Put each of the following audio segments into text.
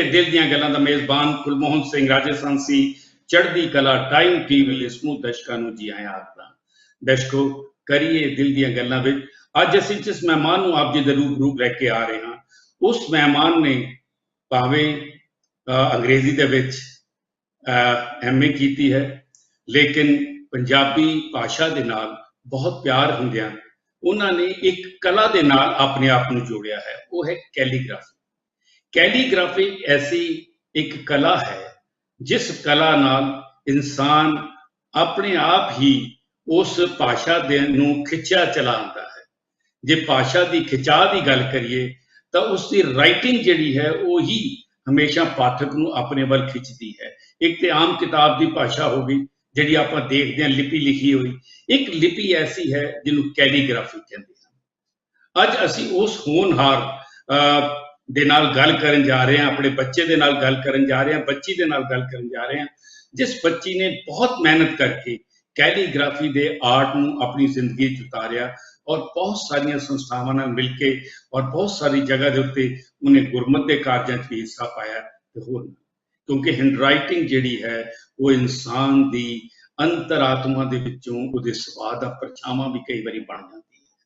दिल ਦੀਆਂ ਗੱਲਾਂ ਦਾ ਮੇਜ਼ਬਾਨ ਕੁਲਮੋਹਨ ਸਿੰਘ ਰਾਜਸਥਾਨ ਸੀ। ਚੜ੍ਹਦੀ ਕਲਾ ਟਾਈਮ ਟੀਵੀ ਲਈ ਸਮੂਹ ਦਰਸ਼ਕਾਂ ਨੂੰ ਜੀ ਆਇਆਂ ਆਖਦਾ। ਦਰਸ਼ਕੋ, ਕਰੀਏ ਦਿਲ ਦੀਆਂ ਗੱਲਾਂ ਵਿੱਚ ਅੱਜ ਅਸੀਂ ਜਿਸ ਮਹਿਮਾਨ ਨੂੰ ਆਪ ਜੀ ਦੇ ਰੂਬਰੂ ਲੈ ਕੇ ਆ ਰਹੇ ਹਾਂ, ਉਸ ਮਹਿਮਾਨ ਨੇ ਭਾਵੇਂ ਅੰਗਰੇਜ਼ੀ ਦੇ ਵਿੱਚ MA ਕੀਤੀ ਹੈ, ਲੇਕਿਨ ਪੰਜਾਬੀ ਭਾਸ਼ਾ ਦੇ ਨਾਲ ਬਹੁਤ ਪਿਆਰ ਹੁੰਦਿਆਂ ਉਹਨਾਂ ਨੇ ਇੱਕ ਕਲਾ ਦੇ ਨਾਲ ਆਪਣੇ ਆਪ ਨੂੰ ਜੋੜਿਆ ਹੈ, ਉਹ ਹੈ ਕੈਲੀਗ੍ਰਾਫੀ। ਕੈਲੀਗ੍ਰਾਫੀ ਐਸੀ ਇੱਕ ਕਲਾ ਹੈ ਜਿਸ ਕਲਾ ਨਾਲ ਇਨਸਾਨ ਆਪਣੇ ਆਪ ਹੀ ਉਸ ਭਾਸ਼ਾ ਦੇ ਨੂੰ ਖਿੱਚਿਆ ਚਲਾ ਆਉਂਦਾ ਹੈ। ਜੇ ਭਾਸ਼ਾ ਦੀ ਖਿਚਾਅ ਦੀ ਗੱਲ ਕਰੀਏ ਤਾਂ ਉਸ ਦੀ ਰਾਈਟਿੰਗ ਜਿਹੜੀ ਹੈ ਉਹ ਹੀ ਹਮੇਸ਼ਾ ਪਾਠਕ ਨੂੰ ਆਪਣੇ ਵੱਲ ਖਿੱਚਦੀ ਹੈ। ਇੱਕ ਤੇ ਆਮ ਕਿਤਾਬ ਦੀ ਭਾਸ਼ਾ ਹੋ ਗਈ ਜਿਹੜੀ ਆਪਾਂ ਦੇਖਦੇ ਹਾਂ, ਲਿਪੀ ਲਿਖੀ ਹੋਈ। ਇੱਕ ਲਿਪੀ ਐਸੀ ਹੈ ਜਿਹਨੂੰ ਕੈਲੀਗ੍ਰਾਫੀ ਕਹਿੰਦੇ ਹਨ। ਅੱਜ ਅਸੀਂ ਉਸ ਹੋਣਹਾਰ ਦੇ ਨਾਲ ਗੱਲ ਕਰਨ ਜਾ ਰਹੇ ਹਾਂ, ਆਪਣੇ ਬੱਚੇ ਦੇ ਨਾਲ ਗੱਲ ਕਰਨ ਜਾ ਰਹੇ ਹਾਂ, ਬੱਚੀ ਦੇ ਨਾਲ ਗੱਲ ਕਰਨ ਜਾ ਰਹੇ ਹਾਂ, ਜਿਸ ਬੱਚੀ ਨੇ ਬਹੁਤ ਮਿਹਨਤ ਕਰਕੇ ਕੈਲੀਗ੍ਰਾਫੀ ਦੇ ਆਰਟ ਨੂੰ ਆਪਣੀ ਜ਼ਿੰਦਗੀ 'ਚ ਉਤਾਰਿਆ ਔਰ ਬਹੁਤ ਸਾਰੀਆਂ ਸੰਸਥਾਵਾਂ ਨਾਲ ਮਿਲ ਕੇ ਔਰ ਬਹੁਤ ਸਾਰੀ ਜਗ੍ਹਾ ਦੇ ਉੱਤੇ ਉਹਨੇ ਗੁਰਮਤ ਦੇ ਕਾਰਜਾਂ 'ਚ ਵੀ ਹਿੱਸਾ ਪਾਇਆ ਤੇ ਹੋਰ, ਕਿਉਂਕਿ ਹੈਂਡ ਰਾਈਟਿੰਗ ਜਿਹੜੀ ਹੈ ਉਹ ਇਨਸਾਨ ਦੀ ਅੰਤਰਾਤਮਾ ਦੇ ਵਿੱਚੋਂ ਉਹਦੇ ਸੁਭਾਅ ਦਾ ਪਰਛਾਵਾਂ ਵੀ ਕਈ ਵਾਰੀ ਬਣ ਜਾਂਦੀ ਹੈ।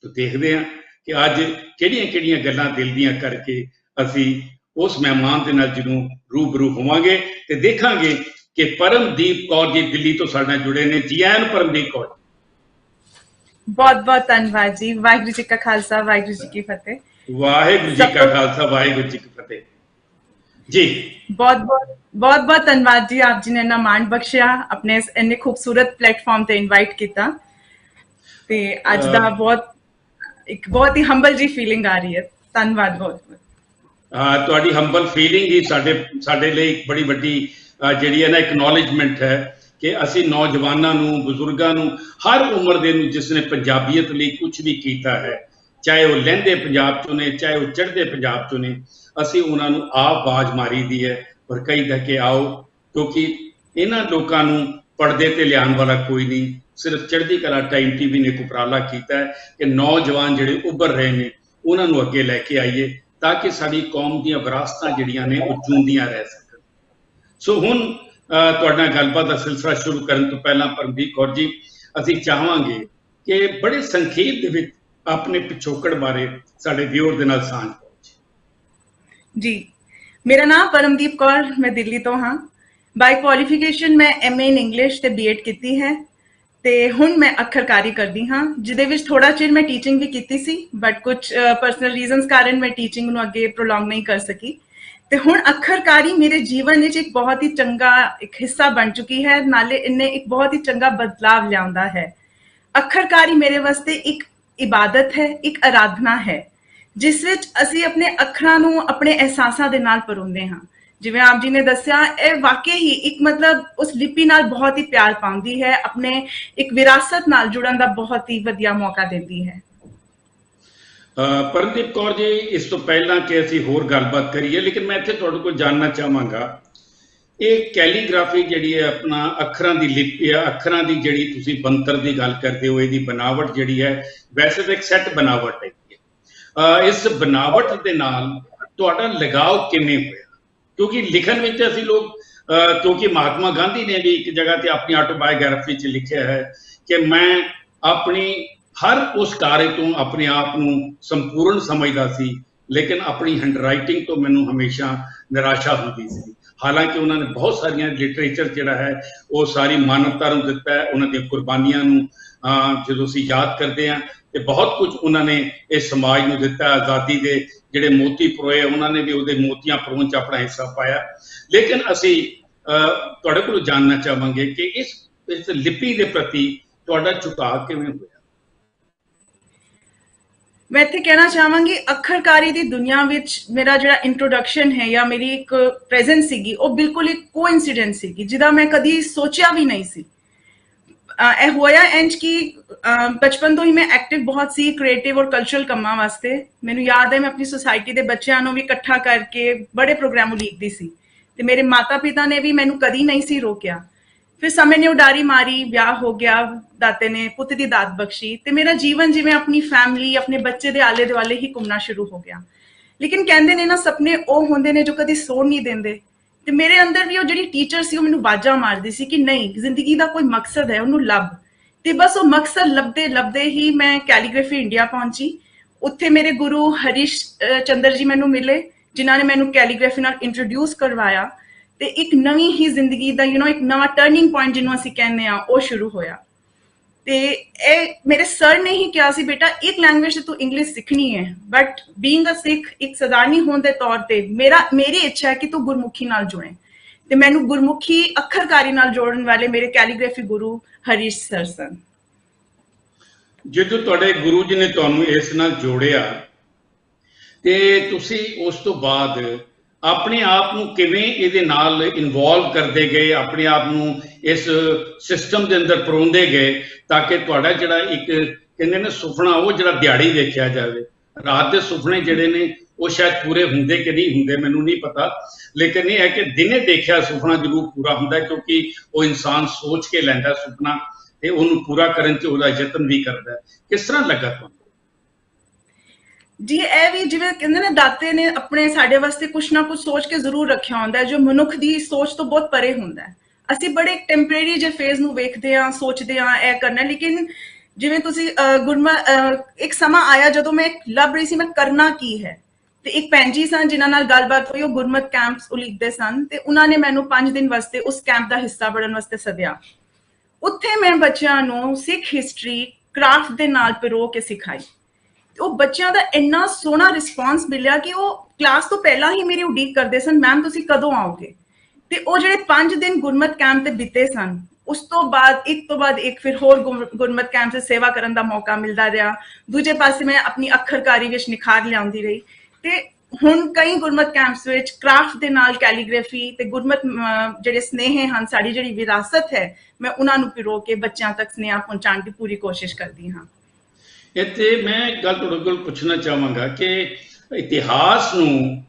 ਤਾਂ ਦੇਖਦੇ ਹਾਂ ਕਿ ਅੱਜ ਕਿਹੜੀਆਂ ਗੱਲਾਂ ਦਿਲ ਦੀਆਂ ਕਰਕੇ ਅਸੀਂ ਉਸ ਮਹਿਮਾਨ ਦੇ ਨਾਲ ਜਿਹਨੂੰ ਰੂਬਰੂ ਹੋਵਾਂਗੇ ਤੇ ਦੇਖਾਂਗੇ ਕਿ ਪਰਮਦੀਪ ਕੌਰ ਜੀ ਦਿੱਲੀ ਤੋਂ ਸਾਡੇ ਨਾਲ ਜੁੜੇ ਨੇ। ਜੀ ਆਇਆਂ ਨੂੰ ਪਰਮਦੀਪ ਕੌਰ। ਬਹੁਤ ਬਹੁਤ ਧੰਨਵਾਦ ਜੀ। ਵਾਹਿਗੁਰੂ ਜੀ ਕਾ ਖਾਲਸਾ, ਵਾਹਿਗੁਰੂ ਜੀ ਕੀ ਫਤਿਹ। ਵਾਹਿਗੁਰੂ ਜੀ ਕਾ ਖਾਲਸਾ, ਵਾਹਿਗੁਰੂ ਜੀ ਕੀ ਫਤਿਹ ਜੀ। ਬਹੁਤ ਧੰਨਵਾਦ ਜੀ, ਆਪ ਜੀ ਨੇ ਇੰਨਾ ਮਾਣ ਬਖਸ਼ਿਆ, ਆਪਣੇ ਇੰਨੇ ਖੂਬਸੂਰਤ ਪਲੇਟਫਾਰਮ ਤੇ ਇਨਵਾਈਟ ਕੀਤਾ ਤੇ ਅੱਜ ਦਾ ਇੱਕ ਬਹੁਤ ਹੀ ਹੰਬਲ ਜੀ ਫੀਲਿੰਗ ਆ ਰਹੀ ਹੈ। ਧੰਨਵਾਦ ਬਹੁਤ। ਤੁਹਾਡੀ ਹੰਬਲ ਫੀਲਿੰਗ ਹੀ ਸਾਡੇ ਲਈ ਇੱਕ ਬੜੀ ਵੱਡੀ ਜਿਹੜੀ ਹੈ ਨਾ ਐਕਨੋਲੇਜਮੈਂਟ ਹੈ ਕਿ ਅਸੀਂ ਨੌਜਵਾਨਾਂ ਨੂੰ, ਬਜ਼ੁਰਗਾਂ ਨੂੰ, ਹਰ ਉਮਰ ਦੇ ਨੂੰ ਜਿਸ ਨੇ ਪੰਜਾਬੀਅਤ ਲਈ ਕੁਛ ਵੀ ਕੀਤਾ ਹੈ, ਚਾਹੇ ਉਹ ਲਹਿੰਦੇ ਪੰਜਾਬ 'ਚੋਂ ਨੇ, ਚਾਹੇ ਉਹ ਚੜ੍ਹਦੇ ਪੰਜਾਬ 'ਚੋਂ ਨੇ, ਅਸੀਂ ਉਹਨਾਂ ਨੂੰ ਆਪ ਆਵਾਜ਼ ਮਾਰੀ ਦੀ ਹੈ ਔਰ ਕਹੀ ਦਾ ਕਿ ਆਓ, ਕਿਉਂਕਿ ਇਹਨਾਂ ਲੋਕਾਂ ਨੂੰ ਪਰਦੇ ਤੇ ਲਿਆਉਣ ਵਾਲਾ ਕੋਈ ਨਹੀਂ। ਸਿਰਫ ਚੜ੍ਹਦੀ ਕਲਾ ਟਾਈਮ TV ਨੇ ਇੱਕ ਉਪਰਾਲਾ ਕੀਤਾ ਹੈ ਕਿ ਨੌਜਵਾਨ ਜਿਹੜੇ ਉੱਭਰ ਰਹੇ ਨੇ ਉਹਨਾਂ ਨੂੰ ਅੱਗੇ ਲੈ ਕੇ ਆਈਏ ਤਾਂ ਕਿ ਸਾਡੀ ਕੌਮ ਦੀਆਂ ਵਿਰਾਸਤਾਂ ਜਿਹੜੀਆਂ ਨੇ ਉਹ ਜਿਉਂਦੀਆਂ ਰਹਿ ਸਕਣ। ਸੋ ਹੁਣ ਤੁਹਾਡੇ ਨਾਲ ਗੱਲਬਾਤ ਦਾ ਸਿਲਸਿਲਾ ਸ਼ੁਰੂ ਕਰਨ ਤੋਂ ਪਹਿਲਾਂ ਪਰਮਦੀਪ ਕੌਰ ਜੀ, ਅਸੀਂ ਚਾਹਾਂਗੇ ਕਿ ਬੜੇ ਸੰਖੇਪ ਦੇ ਵਿੱਚ ਆਪਣੇ ਪਿਛੋਕੜ ਬਾਰੇ ਸਾਡੇ ਵਿਊਅਰ ਦੇ ਨਾਲ ਸਾਂਝ ਪਾਓ ਜੀ। ਮੇਰਾ ਨਾਮ ਪਰਮਦੀਪ ਕੌਰ, ਮੈਂ ਦਿੱਲੀ ਤੋਂ ਹਾਂ। ਬਾਈ ਕੁਆਲੀਫਿਕੇਸ਼ਨ ਮੈਂ MA ਇਨ ਇੰਗਲਿਸ਼ ਤੇ B.Ed ਕੀਤੀ ਹੈ ਤੇ ਹੁਣ ਮੈਂ ਅੱਖਰਕਾਰੀ ਕਰਦੀ ਹਾਂ, ਜਿਹਦੇ ਵਿੱਚ ਥੋੜਾ ਚਿਰ ਮੈਂ ਟੀਚਿੰਗ ਵੀ ਕੀਤੀ ਸੀ, ਬਟ ਕੁਝ ਪਰਸਨਲ ਰੀਜ਼ਨਸ ਕਾਰਨ ਮੈਂ ਟੀਚਿੰਗ ਨੂੰ ਅੱਗੇ ਪ੍ਰੋਲੋਂਗ ਨਹੀਂ ਕਰ ਸਕੀ ਤੇ ਹੁਣ ਅੱਖਰਕਾਰੀ ਮੇਰੇ ਜੀਵਨ ਵਿੱਚ ਇੱਕ ਬਹੁਤ ਹੀ ਚੰਗਾ ਇੱਕ ਹਿੱਸਾ ਬਣ ਚੁੱਕੀ ਹੈ। ਨਾਲੇ ਇਹਨੇ ਇੱਕ ਬਹੁਤ ਹੀ ਚੰਗਾ ਬਦਲਾਵ ਲਿਆਉਂਦਾ ਹੈ। ਅੱਖਰਕਾਰੀ ਮੇਰੇ ਵਾਸਤੇ ਇੱਕ ਇਬਾਦਤ ਹੈ, ਇੱਕ ਆਰਾਧਨਾ ਹੈ, ਜਿਸ ਵਿੱਚ ਅਸੀਂ ਆਪਣੇ ਅੱਖਰਾਂ ਨੂੰ ਆਪਣੇ ਅਹਿਸਾਸਾਂ ਦੇ ਨਾਲ ਪਰੋਂਦੇ ਹਾਂ। ਜਿਵੇਂ ਆਪ ਜੀ ਨੇ ਦੱਸਿਆ, ਇਹ ਵਾਕਈ ਹੀ ਇੱਕ ਮਤਲਬ ਉਸ ਲਿਪੀ ਨਾਲ ਬਹੁਤ ਹੀ ਪਿਆਰ ਪਾਉਂਦੀ ਹੈ, ਆਪਣੇ ਇੱਕ ਵਿਰਾਸਤ ਨਾਲ ਜੁੜਨ ਦਾ ਬਹੁਤ ਹੀ ਵਧੀਆ ਮੌਕਾ ਦਿੰਦੀ ਹੈ। ਪਰਮਦੀਪ ਕੌਰ ਜੀ, ਇਸ ਤੋਂ ਪਹਿਲਾਂ ਕਿ ਅਸੀਂ ਹੋਰ ਗੱਲਬਾਤ ਕਰੀਏ, ਲੇਕਿਨ ਮੈਂ ਇੱਥੇ ਤੁਹਾਡੇ ਕੋਲ ਜਾਣਨਾ ਚਾਹਾਂਗਾ, ਇਹ ਕੈਲੀਗ੍ਰਾਫੀ ਜਿਹੜੀ ਹੈ ਆਪਣਾ ਅੱਖਰਾਂ ਦੀ ਲਿਪੀ ਆ, ਅੱਖਰਾਂ ਦੀ ਜਿਹੜੀ ਤੁਸੀਂ ਬਣਤਰ ਦੀ ਗੱਲ ਕਰਦੇ ਹੋ, ਇਹਦੀ ਬਣਾਵਟ ਜਿਹੜੀ ਹੈ ਵੈਸੇ ਤਾਂ ਇੱਕ ਸੈੱਟ ਬਣਾਵਟ ਹੈ। ਇਸ ਬਣਾਵਟ ਦੇ ਨਾਲ ਤੁਹਾਡਾ ਲਗਾਵ ਕਿਵੇਂ ਹੋਇਆ? ਕਿਉਂਕਿ ਲਿਖਣ ਵਿੱਚ ਅਸੀਂ ਲੋਕ ਕਿਉਂਕਿ ਮਹਾਤਮਾ ਗਾਂਧੀ ਨੇ ਵੀ ਇੱਕ ਜਗ੍ਹਾ ਤੇ ਆਪਣੀ ਆਟੋਬਾਇਓਗ੍ਰਾਫੀ 'ਚ ਲਿਖਿਆ ਹੈ ਕਿ ਮੈਂ ਆਪਣੀ ਹਰ ਉਸ ਕਾਰਜ ਤੋਂ ਆਪਣੇ ਆਪ ਨੂੰ ਸੰਪੂਰਨ ਸਮਝਦਾ ਸੀ, ਲੇਕਿਨ ਆਪਣੀ ਹੈਂਡ ਰਾਈਟਿੰਗ ਤੋਂ ਮੈਨੂੰ ਹਮੇਸ਼ਾ ਨਿਰਾਸ਼ਾ ਹੁੰਦੀ ਸੀ। ਹਾਲਾਂਕਿ ਉਹਨਾਂ ਨੇ ਬਹੁਤ ਸਾਰੀਆਂ ਲਿਟਰੇਚਰ ਜਿਹੜਾ ਹੈ ਉਹ ਸਾਰੀ ਮਾਨਵਤਾ ਨੂੰ ਦਿੱਤਾ ਹੈ, ਉਹਨਾਂ ਦੀਆਂ ਕੁਰਬਾਨੀਆਂ ਨੂੰ ਜਦੋਂ ਅਸੀਂ ਯਾਦ ਕਰਦੇ ਹਾਂ ਤੇ ਬਹੁਤ ਕੁਝ ਉਹਨਾਂ ਨੇ ਇਸ ਸਮਾਜ ਨੂੰ ਦਿੱਤਾ। ਆਜ਼ਾਦੀ ਦੇ ਜਿਹੜੇ ਮੋਤੀ ਪਰੋਏ ਉਹਨਾਂ ਨੇ ਵੀ ਉਹਦੇ ਮੋਤੀਆਂ ਪਰੋਣ 'ਚ ਆਪਣਾ ਹਿੱਸਾ ਪਾਇਆ। ਲੇਕਿਨ ਅਸੀਂ ਤੁਹਾਡੇ ਕੋਲੋਂ ਜਾਣਨਾ ਚਾਹਾਂਗੇ ਕਿ ਇਸ ਲਿਪੀ ਦੇ ਪ੍ਰਤੀ ਤੁਹਾਡਾ ਝੁਕਾਅ ਕਿਵੇਂ ਹੋਇਆ? ਮੈਂ ਇੱਥੇ ਕਹਿਣਾ ਚਾਹਾਂਗੀ, ਅੱਖਰਕਾਰੀ ਦੀ ਦੁਨੀਆ ਵਿੱਚ ਮੇਰਾ ਜਿਹੜਾ ਇੰਟਰੋਡਕਸ਼ਨ ਹੈ ਜਾਂ ਮੇਰੀ ਇੱਕ ਪ੍ਰੈਜ਼ੈਂਸ ਸੀਗੀ, ਉਹ ਬਿਲਕੁਲ ਇੱਕ ਕੋਇਨਸੀਡੈਂਸ ਸੀਗੀ ਜਿਹਦਾ ਮੈਂ ਕਦੀ ਸੋਚਿਆ ਵੀ ਨਹੀਂ ਸੀ। ਇਹ ਹੋਇਆ ਇੰਝ ਕਿ ਬਚਪਨ ਤੋਂ ਹੀ ਮੈਂ ਐਕਟਿਵ ਬਹੁਤ ਸੀ ਕ੍ਰੀਏਟਿਵ ਔਰ ਕਲਚਰਲ ਕੰਮਾਂ ਵਾਸਤੇ। ਮੈਨੂੰ ਯਾਦ ਹੈ ਮੈਂ ਆਪਣੀ ਸੁਸਾਇਟੀ ਦੇ ਬੱਚਿਆਂ ਨੂੰ ਵੀ ਇਕੱਠਾ ਕਰਕੇ ਬੜੇ ਪ੍ਰੋਗਰਾਮ ਉਲੀਕਦੀ ਸੀ ਤੇ ਮੇਰੇ ਮਾਤਾ ਪਿਤਾ ਨੇ ਵੀ ਮੈਨੂੰ ਕਦੀ ਨਹੀਂ ਸੀ ਰੋਕਿਆ। ਫਿਰ ਸਮੇਂ ਨੇ ਉਡਾਰੀ ਮਾਰੀ, ਵਿਆਹ ਹੋ ਗਿਆ, ਦਾਤੇ ਨੇ ਪੁੱਤ ਦੀ ਦਾਤ ਬਖਸ਼ੀ ਤੇ ਮੇਰਾ ਜੀਵਨ ਜਿਵੇਂ ਆਪਣੀ ਫੈਮਿਲੀ, ਆਪਣੇ ਬੱਚੇ ਦੇ ਆਲੇ ਦੁਆਲੇ ਹੀ ਘੁੰਮਣਾ ਸ਼ੁਰੂ ਹੋ ਗਿਆ। ਲੇਕਿਨ ਕਹਿੰਦੇ ਨੇ ਨਾ ਸੁਪਨੇ ਉਹ ਹੁੰਦੇ ਨੇ ਜੋ ਕਦੀ ਸੌਣ ਨਹੀਂ ਦਿੰਦੇ। ਤੇ ਮੇਰੇ ਅੰਦਰ ਵੀ ਉਹ ਜਿਹੜੀ ਟੀਚਰ ਸੀ ਉਹ ਮੈਨੂੰ ਆਵਾਜ਼ਾਂ ਮਾਰਦੀ ਸੀ ਕਿ ਨਹੀਂ, ਜ਼ਿੰਦਗੀ ਦਾ ਕੋਈ ਮਕਸਦ ਹੈ, ਉਹਨੂੰ ਲੱਭ। ਤੇ ਬਸ ਉਹ ਮਕਸਦ ਲੱਭਦੇ ਲੱਭਦੇ ਹੀ ਮੈਂ ਕੈਲੀਗ੍ਰਾਫੀ ਇੰਡੀਆ ਪਹੁੰਚੀ। ਉੱਥੇ ਮੇਰੇ ਗੁਰੂ ਹਰੀਸ਼ ਚੰਦਰ ਜੀ ਮੈਨੂੰ ਮਿਲੇ, ਜਿਨ੍ਹਾਂ ਨੇ ਮੈਨੂੰ ਕੈਲੀਗ੍ਰਾਫੀ ਨਾਲ ਇੰਟਰੋਡਿਊਸ ਕਰਵਾਇਆ ਤੇ ਇੱਕ ਨਵੀਂ ਹੀ ਜ਼ਿੰਦਗੀ ਦਾ ਇੱਕ ਨਵਾਂ ਟਰਨਿੰਗ ਪੁਆਇੰਟ ਜਿਹਨੂੰ ਅਸੀਂ ਕਹਿੰਦੇ ਆ ਉਹ ਸ਼ੁਰੂ ਹੋਇਆ। ਤੇ ਇਹ ਮੇਰੇ ਸਰ ਨੇ ਹੀ ਕਿਹਾ ਸੀ, ਬੇਟਾ ਇੱਕ ਲੈਂਗੁਏਜ ਤੇ ਤੂੰ ਇੰਗਲਿਸ਼ ਸਿੱਖਣੀ ਹੈ, ਬਟ ਬੀਇੰਗ ਅ ਸਿੱਖ ਇੱਕ ਸਦਾਨੀ ਹੋਣ ਦੇ ਤੌਰ ਤੇ ਮੇਰੀ ਇੱਛਾ ਹੈ ਕਿ ਤੂੰ ਗੁਰਮੁਖੀ ਨਾਲ ਜੁੜੇ। ਤੇ ਮੈਨੂੰ ਗੁਰਮੁਖੀ ਅੱਖਰਕਾਰੀ ਨਾਲ ਜੋੜਨ ਵਾਲੇ ਮੇਰੇ ਕੈਲੀਗ੍ਰਾਫੀ ਗੁਰੂ ਹਰੀਸ਼ ਸਰ ਸਨ। ਜਦੋਂ ਤੁਹਾਡੇ ਗੁਰੂ ਜੀ ਨੇ ਤੁਹਾਨੂੰ ਇਸ ਨਾਲ ਜੋੜਿਆ ਤੇ ਤੁਸੀਂ ਉਸ ਤੋਂ ਬਾਅਦ ਆਪਣੇ ਆਪ ਨੂੰ ਕਿਵੇਂ ਇਹਦੇ ਨਾਲ ਇਨਵੋਲਵ ਕਰਦੇ ਗਏ, ਆਪਣੇ ਆਪ ਨੂੰ ਇਸ ਸਿਸਟਮ ਦੇ ਅੰਦਰ ਪਰੋਂਦੇ ਗਏ ਤਾਂ ਕਿ ਤੁਹਾਡਾ ਜਿਹੜਾ ਇੱਕ ਕਹਿੰਦੇ ਨੇ ਸੁਪਨਾ ਉਹ ਜਿਹੜਾ ਦਿਹਾੜੀ ਵੇਖਿਆ ਜਾਵੇ। ਰਾਤ ਦੇ ਸੁਪਨੇ ਜਿਹੜੇ ਨੇ ਉਹ ਸ਼ਾਇਦ ਪੂਰੇ ਹੁੰਦੇ ਕਿ ਨਹੀਂ ਹੁੰਦੇ ਮੈਨੂੰ ਨਹੀਂ ਪਤਾ, ਲੇਕਿਨ ਇਹ ਹੈ ਕਿ ਦਿਨੇ ਦੇਖਿਆ ਸੁਪਨਾ ਜ਼ਰੂਰ ਪੂਰਾ ਹੁੰਦਾ, ਕਿਉਂਕਿ ਉਹ ਇਨਸਾਨ ਸੋਚ ਕੇ ਲੈਂਦਾ ਸੁਪਨਾ ਤੇ ਉਹਨੂੰ ਪੂਰਾ ਕਰਨ 'ਚ ਉਹਦਾ ਯਤਨ ਵੀ ਕਰਦਾ। ਕਿਸ ਤਰ੍ਹਾਂ ਲੱਗਾ ਤੁਹਾਨੂੰ? ਜੀ ਇਹ ਵੀ ਜਿਵੇਂ ਕਹਿੰਦੇ ਨੇ ਦਾਤੇ ਨੇ ਆਪਣੇ ਸਾਡੇ ਵਾਸਤੇ ਕੁਛ ਨਾ ਕੁਛ ਸੋਚ ਕੇ ਜ਼ਰੂਰ ਰੱਖਿਆ ਹੁੰਦਾ ਹੈ, ਜੋ ਮਨੁੱਖ ਦੀ ਸੋਚ ਤੋਂ ਬਹੁਤ ਪਰੇ ਹੁੰਦਾ ਹੈ। ਅਸੀਂ ਬੜੇ ਟੈਂਪਰੇਰੀ ਜਿਹੇ ਫੇਜ਼ ਨੂੰ ਵੇਖਦੇ ਹਾਂ, ਸੋਚਦੇ ਹਾਂ ਇਹ ਕਰਨਾ, ਲੇਕਿਨ ਜਿਵੇਂ ਤੁਸੀਂ ਇੱਕ ਸਮਾਂ ਆਇਆ ਜਦੋਂ ਮੈਂ ਲੱਭ ਰਹੀ ਸੀ ਮੈਂ ਕਰਨਾ ਕੀ ਹੈ। ਤੇ ਇੱਕ ਭੈਣ ਜੀ ਸਨ ਜਿਨ੍ਹਾਂ ਨਾਲ ਗੱਲਬਾਤ ਹੋਈ, ਉਹ ਗੁਰਮਤ ਕੈਂਪਸ ਉਲੀਕਦੇ ਸਨ ਤੇ ਉਹਨਾਂ ਨੇ ਮੈਨੂੰ 5 ਦਿਨ ਵਾਸਤੇ ਉਸ ਕੈਂਪ ਦਾ ਹਿੱਸਾ ਬਣਨ ਵਾਸਤੇ ਸੱਦਿਆ। ਉੱਥੇ ਮੈਂ ਬੱਚਿਆਂ ਨੂੰ ਸਿੱਖ ਹਿਸਟਰੀ ਕ੍ਰਾਫਟ ਦੇ ਨਾਲ ਪਿਰੋ ਕੇ ਸਿਖਾਈ। ਉਹ ਬੱਚਿਆਂ ਦਾ ਇੰਨਾ ਸੋਹਣਾ ਰਿਸਪੌਂਸ ਮਿਲਿਆ ਕਿ ਉਹ ਕਲਾਸ ਤੋਂ ਪਹਿਲਾਂ ਹੀ ਮੇਰੀ ਉਡੀਕ ਕਰਦੇ ਸਨ, ਮੈਮ ਤੁਸੀਂ ਕਦੋਂ ਆਓਗੇ। ਤੇ ਉਹ ਜਿਹੜੇ 5 ਦਿਨ ਗੁਰਮਤ ਕੈਂਪ ਤੇ ਬੀਤੇ ਸਨ, ਉਸ ਤੋਂ ਬਾਅਦ ਇੱਕ ਫਿਰ ਹੋਰ ਗੁਰਮਤ ਕੈਂਪ 'ਚ ਸੇਵਾ ਕਰਨ ਦਾ ਮੌਕਾ ਮਿਲਦਾ ਰਿਹਾ। ਦੂਜੇ ਪਾਸੇ ਮੈਂ ਆਪਣੀ ਅੱਖਰਕਾਰੀ ਵਿੱਚ ਨਿਖਾਰ ਲਿਆਉਂਦੀ ਰਹੀ ਤੇ ਹੁਣ ਕਈ ਗੁਰਮਤ ਕੈਂਪਸ ਵਿੱਚ ਕ੍ਰਾਫਟ ਦੇ ਨਾਲ ਕੈਲੀਗ੍ਰਾਫੀ ਤੇ ਗੁਰਮਤ ਜਿਹੜੇ ਸਨੇਹ ਹਨ, ਸਾਡੀ ਜਿਹੜੀ ਵਿਰਾਸਤ ਹੈ, ਮੈਂ ਉਹਨਾਂ ਨੂੰ ਪਿਰੋ ਕੇ ਬੱਚਿਆਂ ਤੱਕ ਸੁਨੇਹਾ ਪਹੁੰਚਾਉਣ ਦੀ ਪੂਰੀ ਕੋਸ਼ਿਸ਼ ਕਰਦੀ ਹਾਂ। ਇੱਥੇ ਮੈਂ ਇੱਕ ਗੱਲ ਤੁਹਾਡੇ ਕੋਲ ਪੁੱਛਣਾ ਚਾਹਾਂਗਾ ਕਿ ਇਤਿਹਾਸ ਨੂੰ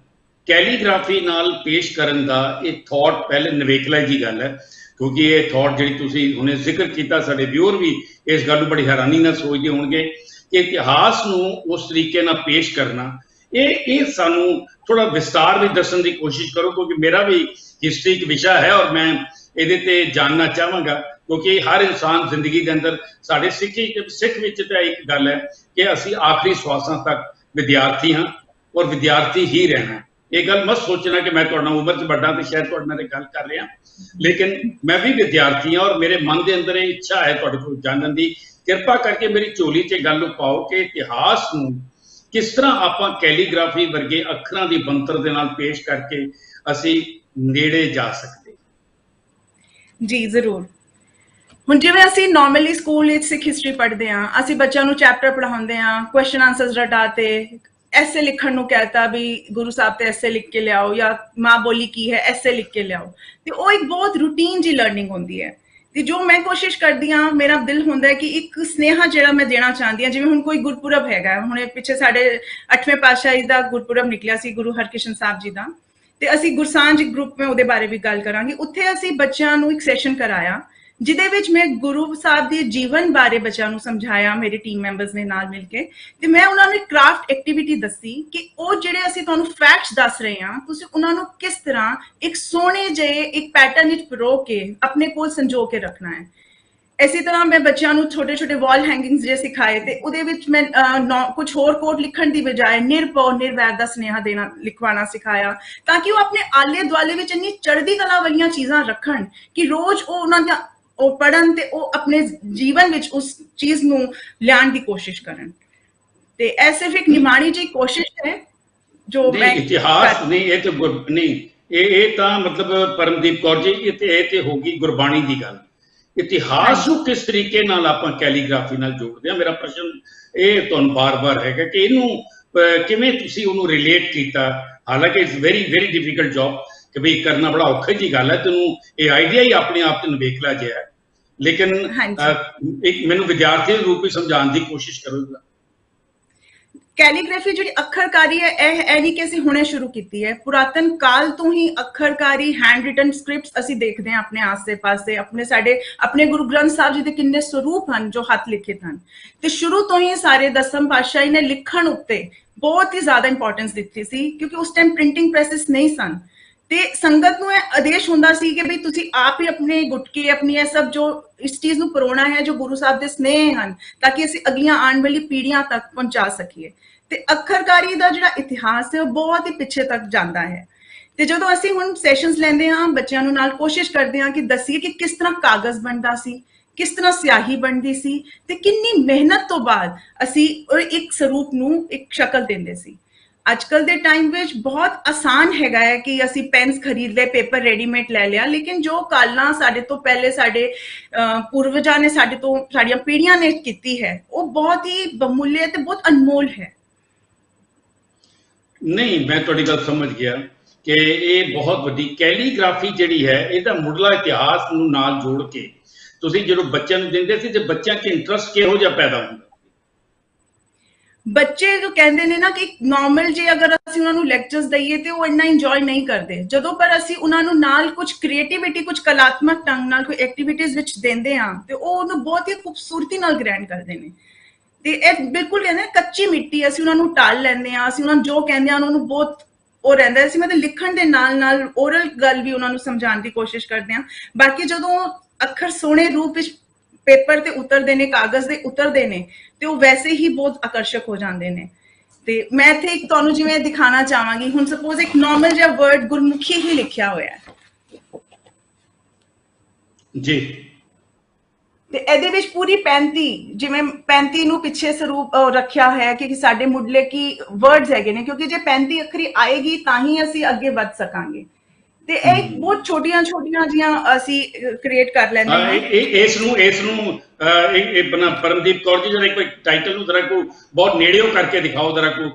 ਕੈਲੀਗ੍ਰਾਫੀ ਨਾਲ ਪੇਸ਼ ਕਰਨ ਦਾ ਇਹ ਥਾਟ ਪਹਿਲੇ ਨਿਵੇਕਲਾ ਜੀ ਗੱਲ ਹੈ, ਕਿਉਂਕਿ ਇਹ ਥਾਟ ਜਿਹੜੀ ਤੁਸੀਂ ਹੁਣੇ ਜ਼ਿਕਰ ਕੀਤਾ, ਸਾਡੇ ਵਿਊਅਰ ਵੀ ਇਸ ਗੱਲ ਨੂੰ ਬੜੀ ਹੈਰਾਨੀ ਨਾਲ ਸੋਚਦੇ ਹੋਣਗੇ ਕਿ ਇਤਿਹਾਸ ਨੂੰ ਉਸ ਤਰੀਕੇ ਨਾਲ ਪੇਸ਼ ਕਰਨਾ। ਇਹ ਸਾਨੂੰ ਥੋੜਾ ਵਿਸਤਾਰ ਵਿੱਚ ਦੱਸਣ ਦੀ ਕੋਸ਼ਿਸ਼ ਕਰੋ, ਕਿਉਂਕਿ ਮੇਰਾ ਵੀ ਹਿਸਟਰੀ ਇੱਕ ਵਿਸ਼ਾ ਹੈ ਔਰ ਮੈਂ ਇਹਦੇ ਤੇ ਜਾਣਨਾ ਚਾਹਾਂਗਾ, ਕਿਉਂਕਿ ਹਰ ਇਨਸਾਨ ਜ਼ਿੰਦਗੀ ਦੇ ਅੰਦਰ ਸਾਡੇ ਸਿੱਖ ਵਿੱਚ ਤਾਂ ਇੱਕ ਗੱਲ ਹੈ ਕਿ ਅਸੀਂ ਆਖਰੀ ਸਵਾਸਾਂ ਤੱਕ ਵਿਦਿਆਰਥੀ ਹਾਂ ਔਰ ਵਿਦਿਆਰਥੀ ਹੀ ਰਹਿਣਾ। ਇਹ ਗੱਲ ਮਤ ਸੋਚਣਾ ਕਿ ਮੈਂ ਤੁਹਾਡਾ ਉਮਰ 'ਚ ਵੱਡਾ ਤੇ ਸ਼ਾਇਦ ਤੁਹਾਡੇ ਨਾਲ ਗੱਲ ਕਰ ਰਿਹਾ, ਲੇਕਿਨ ਮੈਂ ਵੀ ਵਿਦਿਆਰਥੀ ਹਾਂ ਔਰ ਮੇਰੇ ਮਨ ਦੇ ਅੰਦਰ ਇਹ ਇੱਛਾ ਹੈ ਤੁਹਾਡੇ ਕੋਲ ਜਾਣਨ ਦੀ। ਕਿਰਪਾ ਕਰਕੇ ਮੇਰੀ ਝੋਲੀ 'ਚ ਗੱਲ ਪਾਓ ਕਿ ਇਤਿਹਾਸ ਨੂੰ ਕਿਸ ਤਰ੍ਹਾਂ ਆਪਾਂ ਕੈਲੀਗ੍ਰਾਫੀ ਵਰਗੇ ਅੱਖਰਾਂ ਦੀ ਬਣਤਰ ਦੇ ਨਾਲ ਪੇਸ਼ ਕਰਕੇ ਅਸੀਂ ਨੇੜੇ ਜਾ ਸਕਦੇ। ਜੀ ਜ਼ਰੂਰ। ਹੁਣ ਜਿਵੇਂ ਅਸੀਂ ਨਾਰਮਲੀ ਸਕੂਲ ਵਿੱਚ ਸਿੱਖ ਹਿਸਟਰੀ ਪੜ੍ਹਦੇ ਹਾਂ, ਅਸੀਂ ਬੱਚਿਆਂ ਨੂੰ ਚੈਪਟਰ ਪੜ੍ਹਾਉਂਦੇ ਹਾਂ, ਕੁਐਸਚਨ ਆਨਸਰਸ ਰਟਾਤੇ, ਐਸੇ ਲਿਖਣ ਨੂੰ ਕਹਿਤਾ ਵੀ ਗੁਰੂ ਸਾਹਿਬ ਤੇ ਐਸੇ ਲਿਖ ਕੇ ਲਿਆਓ ਜਾਂ ਮਾਂ ਬੋਲੀ ਕੀ ਹੈ ਐਸੇ ਲਿਖ ਕੇ ਲਿਆਓ। ਤੇ ਉਹ ਇੱਕ ਬਹੁਤ ਰੂਟੀਨ ਜੀ ਲਰਨਿੰਗ ਹੁੰਦੀ ਹੈ। ਤੇ ਜੋ ਮੈਂ ਕੋਸ਼ਿਸ਼ ਕਰਦੀ ਹਾਂ, ਮੇਰਾ ਦਿਲ ਹੁੰਦਾ ਹੈ ਕਿ ਇੱਕ ਸਨੇਹਾ ਜਿਹੜਾ ਮੈਂ ਦੇਣਾ ਚਾਹੁੰਦੀ ਹਾਂ, ਜਿਵੇਂ ਹੁਣ ਕੋਈ ਗੁਰਪੁਰਬ ਹੈਗਾ, ਹੁਣੇ ਪਿੱਛੇ ਸਾਡੇ 8ਵੇਂ ਪਾਤਸ਼ਾਹੀ ਦਾ ਗੁਰਪੁਰਬ ਨਿਕਲਿਆ ਸੀ, ਗੁਰੂ ਹਰਕ੍ਰਿਸ਼ਨ ਸਾਹਿਬ ਜੀ ਦਾ, ਤੇ ਅਸੀਂ ਗੁਰਸਾਂਝ ਗਰੁੱਪ ਵਿੱਚ ਉਹਦੇ ਬਾਰੇ ਵੀ ਗੱਲ ਕਰਾਂਗੇ। ਉੱਥੇ ਅਸੀਂ ਬੱਚਿਆਂ ਨੂੰ ਇੱਕ ਸੈਸ਼ਨ ਕਰਾਇਆ ਜਿਹਦੇ ਵਿੱਚ ਮੈਂ ਗੁਰੂ ਸਾਹਿਬ ਦੇ ਜੀਵਨ ਬਾਰੇ ਬੱਚਿਆਂ ਨੂੰ ਸਮਝਾਇਆ, ਮੇਰੇ ਟੀਮ ਮੈਂਬਰਸ ਨੇ ਨਾਲ ਮਿਲ ਕੇ। ਤੇ ਮੈਂ ਉਹਨਾਂ ਨੂੰ ਇੱਕ ਕ੍ਰਾਫਟ ਐਕਟੀਵਿਟੀ ਦੱਸੀ ਕਿ ਉਹ ਜਿਹੜੇ ਅਸੀਂ ਤੁਹਾਨੂੰ ਫੈਕਟਸ ਦੱਸ ਰਹੇ ਹਾਂ, ਤੁਸੀਂ ਉਹਨਾਂ ਨੂੰ ਕਿਸ ਤਰ੍ਹਾਂ ਇੱਕ ਸੋਹਣੇ ਜਿਹੇ ਇੱਕ ਪੈਟਰਨ ਵਿੱਚ ਪਰੋ ਕੇ ਆਪਣੇ ਕੋਲ ਸੰਜੋ ਕੇ ਰੱਖਣਾ ਹੈ। ਇਸੇ ਤਰ੍ਹਾਂ ਮੈਂ ਬੱਚਿਆਂ ਨੂੰ ਛੋਟੇ ਛੋਟੇ ਵਾਲ ਹੈਂਗਿੰਗਸ ਜੇ ਸਿਖਾਏ ਤੇ ਉਹਦੇ ਵਿੱਚ ਮੈਂ ਕੁਝ ਹੋਰ ਕੋਟ ਲਿਖਣ ਦੀ ਬਜਾਏ ਨਿਰਭਉ ਨਿਰਵੈਰ ਦਾ ਸੁਨੇਹਾ ਦੇਣਾ ਲਿਖਵਾਉਣਾ ਸਿਖਾਇਆ, ਤਾਂ ਕਿ ਉਹ ਆਪਣੇ ਆਲੇ ਦੁਆਲੇ ਵਿੱਚ ਇੰਨੀ ਚੜ੍ਹਦੀ ਕਲਾ ਵਾਲੀਆਂ ਚੀਜ਼ਾਂ ਰੱਖਣ ਕਿ ਰੋਜ਼ ਉਹ ਉਹਨਾਂ ਦਾ ਉਹ ਪੜ੍ਹਨ ਤੇ ਉਹ ਆਪਣੇ ਜੀਵਨ ਵਿੱਚ ਉਸ ਚੀਜ਼ ਨੂੰ ਲਿਆਉਣ ਦੀ ਕੋਸ਼ਿਸ਼ ਕਰਨ। ਤੇ ਇਹ ਸਿਰਫ ਇੱਕ ਨਿਮਾਣੀ ਜਿਹੀ ਕੋਸ਼ਿਸ਼ ਹੈ ਜੋ ਮੈਂ ਇਤਿਹਾਸ ਨਹੀਂ, ਇਹ ਤੇ ਨਹੀਂ, ਇਹ ਤਾਂ ਮਤਲਬ ਪਰਮਦੀਪ ਕੌਰ ਜੀ ਇਹ ਤੇ ਹੋ ਗਈ ਗੁਰਬਾਣੀ ਦੀ ਗੱਲ। ਇਤਿਹਾਸ ਨੂੰ ਕਿਸ ਤਰੀਕੇ ਨਾਲ ਆਪਾਂ ਕੈਲੀਗ੍ਰਾਫੀ ਨਾਲ ਜੋੜਦੇ ਹਾਂ, ਮੇਰਾ ਪ੍ਰਸ਼ਨ ਇਹ ਤੁਹਾਨੂੰ ਬਾਰ-ਬਾਰ ਹੈਗਾ ਕਿ ਇਹਨੂੰ ਕਿਵੇਂ ਤੁਸੀਂ ਉਹਨੂੰ ਰਿਲੇਟ ਕੀਤਾ। ਹਾਲਾਂਕਿ it's very very difficult job ਕਿ ਵੀ ਕਰਨਾ ਬੜਾ ਔਖੀ ਜੀ ਗੱਲ ਹੈ, ਤੈਨੂੰ ਇਹ ਆਈਡੀਆ ਹੀ ਆਪਣੇ ਆਪ ਤੇ ਨਿਵੇਕਲਾ ਜਿਹਾ ਹੈ, ਲੇਕਿਨ ਇੱਕ ਮੈਨੂੰ ਵਿਦਿਆਰਥੀ ਦੇ ਰੂਪ ਵਿੱਚ ਸਮਝਾਉਣ ਦੀ ਕੋਸ਼ਿਸ਼ ਕਰੂੰਗਾ। ਕੈਲੀਗ੍ਰਾਫੀ ਜਿਹੜੀ ਅੱਖਰਕਾਰੀ ਹੈ ਇਹ ਨਹੀਂ ਕਿ ਅਸੀਂ ਹੁਣੇ ਸ਼ੁਰੂ ਕੀਤੀ ਹੈ, ਪੁਰਾਤਨ ਕਾਲ ਤੋਂ ਹੀ ਅੱਖਰਕਾਰੀ ਹੈਂਡ ਰਿਟਨ ਸਕ੍ਰਿਪਟਸ ਅਸੀਂ ਦੇਖਦੇ ਹਾਂ ਆਪਣੇ ਆਸੇ-ਪਾਸੇ, ਆਪਣੇ ਗੁਰੂ ਗ੍ਰੰਥ ਸਾਹਿਬ ਜੀ ਦੇ ਕਿੰਨੇ ਸਰੂਪ ਹਨ ਜੋ ਹੱਥ ਲਿਖਿਤ ਹਨ। ਤੇ ਸ਼ੁਰੂ ਤੋਂ ਹੀ ਸਾਰੇ ਦਸਮ ਪਾਤਸ਼ਾਹੀ ਨੇ ਲਿਖਣ ਉੱਤੇ ਬਹੁਤ ਹੀ ਜ਼ਿਆਦਾ ਇੰਪੋਰਟੈਂਸ ਦਿੱਤੀ ਸੀ, ਕਿਉਂਕਿ ਉਸ ਟਾਈਮ ਪ੍ਰਿੰਟਿੰਗ ਪ੍ਰੈਸਸ ਨਹੀਂ ਸਨ ਤੇ ਸੰਗਤ ਨੂੰ ਇਹ ਆਦੇਸ਼ ਹੁੰਦਾ ਸੀ ਕਿ ਵੀ ਤੁਸੀਂ ਆਪ ਹੀ ਆਪਣੇ ਗੁਟਕੇ, ਆਪਣੀ ਇਹ ਸਭ ਜੋ ਇਸ ਚੀਜ਼ ਨੂੰ ਪਰੋਣਾ ਹੈ ਜੋ ਗੁਰੂ ਸਾਹਿਬ ਦੇ ਸਨੇਹ ਹਨ, ਤਾਂ ਕਿ ਅਸੀਂ ਅਗਲੀਆਂ ਆਉਣ ਵਾਲੀ ਪੀੜ੍ਹੀਆਂ ਤੱਕ ਪਹੁੰਚਾ ਸਕੀਏ। ਤੇ ਅੱਖਰਕਾਰੀ ਦਾ ਜਿਹੜਾ ਇਤਿਹਾਸ ਹੈ ਉਹ ਬਹੁਤ ਹੀ ਪਿੱਛੇ ਤੱਕ ਜਾਂਦਾ ਹੈ। ਤੇ ਜਦੋਂ ਅਸੀਂ ਹੁਣ ਸੈਸ਼ਨਸ ਲੈਂਦੇ ਹਾਂ ਬੱਚਿਆਂ ਨੂੰ ਨਾਲ, ਕੋਸ਼ਿਸ਼ ਕਰਦੇ ਹਾਂ ਕਿ ਦੱਸੀਏ ਕਿ ਕਿਸ ਤਰ੍ਹਾਂ ਕਾਗਜ਼ ਬਣਦਾ ਸੀ, ਕਿਸ ਤਰ੍ਹਾਂ ਸਿਆਹੀ ਬਣਦੀ ਸੀ ਤੇ ਕਿੰਨੀ ਮਿਹਨਤ ਤੋਂ ਬਾਅਦ ਅਸੀਂ ਇੱਕ ਸਰੂਪ ਨੂੰ ਇੱਕ ਸ਼ਕਲ ਦਿੰਦੇ ਸੀ। ਅੱਜ ਕੱਲ ਦੇ ਟਾਈਮ ਵਿੱਚ ਬਹੁਤ ਆਸਾਨ ਹੈਗਾ ਹੈ ਕਿ ਅਸੀਂ ਪੈਨਸ ਖਰੀਦ ਲਏ, ਪੇਪਰ ਰੈਡੀਮੇਡ ਲੈ ਲਿਆ, ਲੇਕਿਨ ਜੋ ਕਾਲਾਂ ਸਾਡੇ ਤੋਂ ਪਹਿਲੇ ਸਾਡੇ ਪੂਰਵਜਾਂ ਨੇ ਸਾਡੀਆਂ ਪੀੜ੍ਹੀਆਂ ਨੇ ਕੀਤੀ ਹੈ ਉਹ ਬਹੁਤ ਹੀ ਬਹੁਮੁੱਲੇ ਤੇ ਬਹੁਤ ਅਨਮੋਲ ਹੈ। ਨਹੀਂ, ਮੈਂ ਤੁਹਾਡੀ ਗੱਲ ਸਮਝ ਗਿਆ ਕਿ ਇਹ ਬਹੁਤ ਵੱਡੀ ਕੈਲੀਗ੍ਰਾਫੀ ਜਿਹੜੀ ਹੈ ਇਹਦਾ ਮੁੱਢਲਾ ਇਤਿਹਾਸ ਨੂੰ ਨਾਲ ਜੋੜ ਕੇ ਤੁਸੀਂ ਜਦੋਂ ਬੱਚਿਆਂ ਨੂੰ ਦਿੰਦੇ ਸੀ ਤੇ ਬੱਚਿਆਂ 'ਚ ਇੰਟਰਸਟ ਕਿਹੋ ਜਿਹਾ ਪੈਦਾ ਹੁੰਦਾ? ਬੱਚੇ ਜੋ ਕਹਿੰਦੇ ਨੇ ਨਾ ਕਿ ਨਾਰਮਲ ਜੇ ਅਗਰ ਅਸੀਂ ਉਹਨਾਂ ਨੂੰ ਲੈਕਚਰਸ ਦਈਏ ਤੇ ਉਹ ਇੰਨਾ ਇੰਜੋਏ ਨਹੀਂ ਕਰਦੇ, ਜਦੋਂ ਪਰ ਅਸੀਂ ਉਹਨਾਂ ਨੂੰ ਨਾਲ ਕੁਝ ਕ੍ਰੀਏਟੀਵਿਟੀ, ਕੁਝ ਕਲਾਤਮਕ ਢੰਗ ਨਾਲ ਕੋਈ ਐਕਟੀਵਿਟੀਜ਼ ਵਿੱਚ ਦਿੰਦੇ ਹਾਂ ਤੇ ਉਹ ਉਹਨੂੰ ਬਹੁਤ ਹੀ ਖੂਬਸੂਰਤੀ ਨਾਲ ਗ੍ਰਹਿਣ ਕਰਦੇ ਨੇ। ਤੇ ਇਹ ਬਿਲਕੁਲ ਕਹਿੰਦੇ ਕੱਚੀ ਮਿੱਟੀ ਅਸੀਂ ਉਹਨਾਂ ਨੂੰ ਟਾਲ ਲੈਂਦੇ ਹਾਂ, ਅਸੀਂ ਉਹਨਾਂ ਨੂੰ ਜੋ ਕਹਿੰਦੇ ਹਾਂ ਉਹਨਾਂ ਨੂੰ ਬਹੁਤ ਉਹ ਰਹਿੰਦਾ। ਅਸੀਂ ਮਤਲਬ ਲਿਖਣ ਦੇ ਨਾਲ ਨਾਲ ਓਰਲ ਗੱਲ ਵੀ ਉਹਨਾਂ ਨੂੰ ਸਮਝਾਉਣ ਦੀ ਕੋਸ਼ਿਸ਼ ਕਰਦੇ ਹਾਂ। ਬਾਕੀ ਜਦੋਂ ਅੱਖਰ ਸੋਹਣੇ ਰੂਪ ਵਿੱਚ ਪੇਪਰ ਤੇ ਉਤਰਦੇ ਨੇ, ਕਾਗਜ਼ ਦੇ ਉਤਰਦੇ ਨੇ ਤੇ ਉਹ ਵੈਸੇ ਹੀ ਬਹੁਤ ਆਕਰਸ਼ਕ ਹੋ ਜਾਂਦੇ ਨੇ। ਤੇ ਮੈਂ ਇੱਥੇ ਇੱਕ ਤੁਹਾਨੂੰ ਜਿਵੇਂ ਦਿਖਾਣਾ ਚਾਹਾਂਗੀ, ਹੁਣ ਸਪੋਜ਼ ਇੱਕ ਨਾਰਮਲ ਜਿਹਾ ਵਰਡ ਗੁਰਮੁਖੀ ਹੀ ਲਿਖਿਆ ਹੋਇਆ ਹੈ ਜੀ, ਤੇ ਇਹਦੇ ਵਿੱਚ ਪੂਰੀ 35 ਜਿਵੇਂ 35 ਨੂੰ ਪਿੱਛੇ ਸਰੂਪ ਰੱਖਿਆ ਹੋਇਆ ਕਿ ਸਾਡੇ ਮੁੱਢਲੇ ਕੀ ਵਰਡਸ ਹੈਗੇ ਨੇ, ਕਿਉਂਕਿ ਜੇ 35 ਅੱਖਰੀ ਆਏਗੀ ਤਾਂ ਹੀ ਅਸੀਂ ਅੱਗੇ ਵੱਧ ਸਕਾਂਗੇ। ਤੇ ਇਹ ਬਹੁਤ ਛੋਟੀਆਂ ਜੀਆਂ ਅਸੀਂ ਕ੍ਰੀਏਟ ਕਰ ਲੈਂਦੇ ਹਾਂ। ਇਸ ਨੂੰ ਬਣਾ ਪਰਮਦੀਪ ਕੌਰ ਜੀ ਜਰਾ ਕੋਈ ਟਾਈਟਲ ਨੂੰ ਜਰਾ ਕੋ ਬਹੁਤ ਨੇੜਿਓਂ ਕਰਕੇ ਦਿਖਾਓ, ਜਰਾ ਕੋ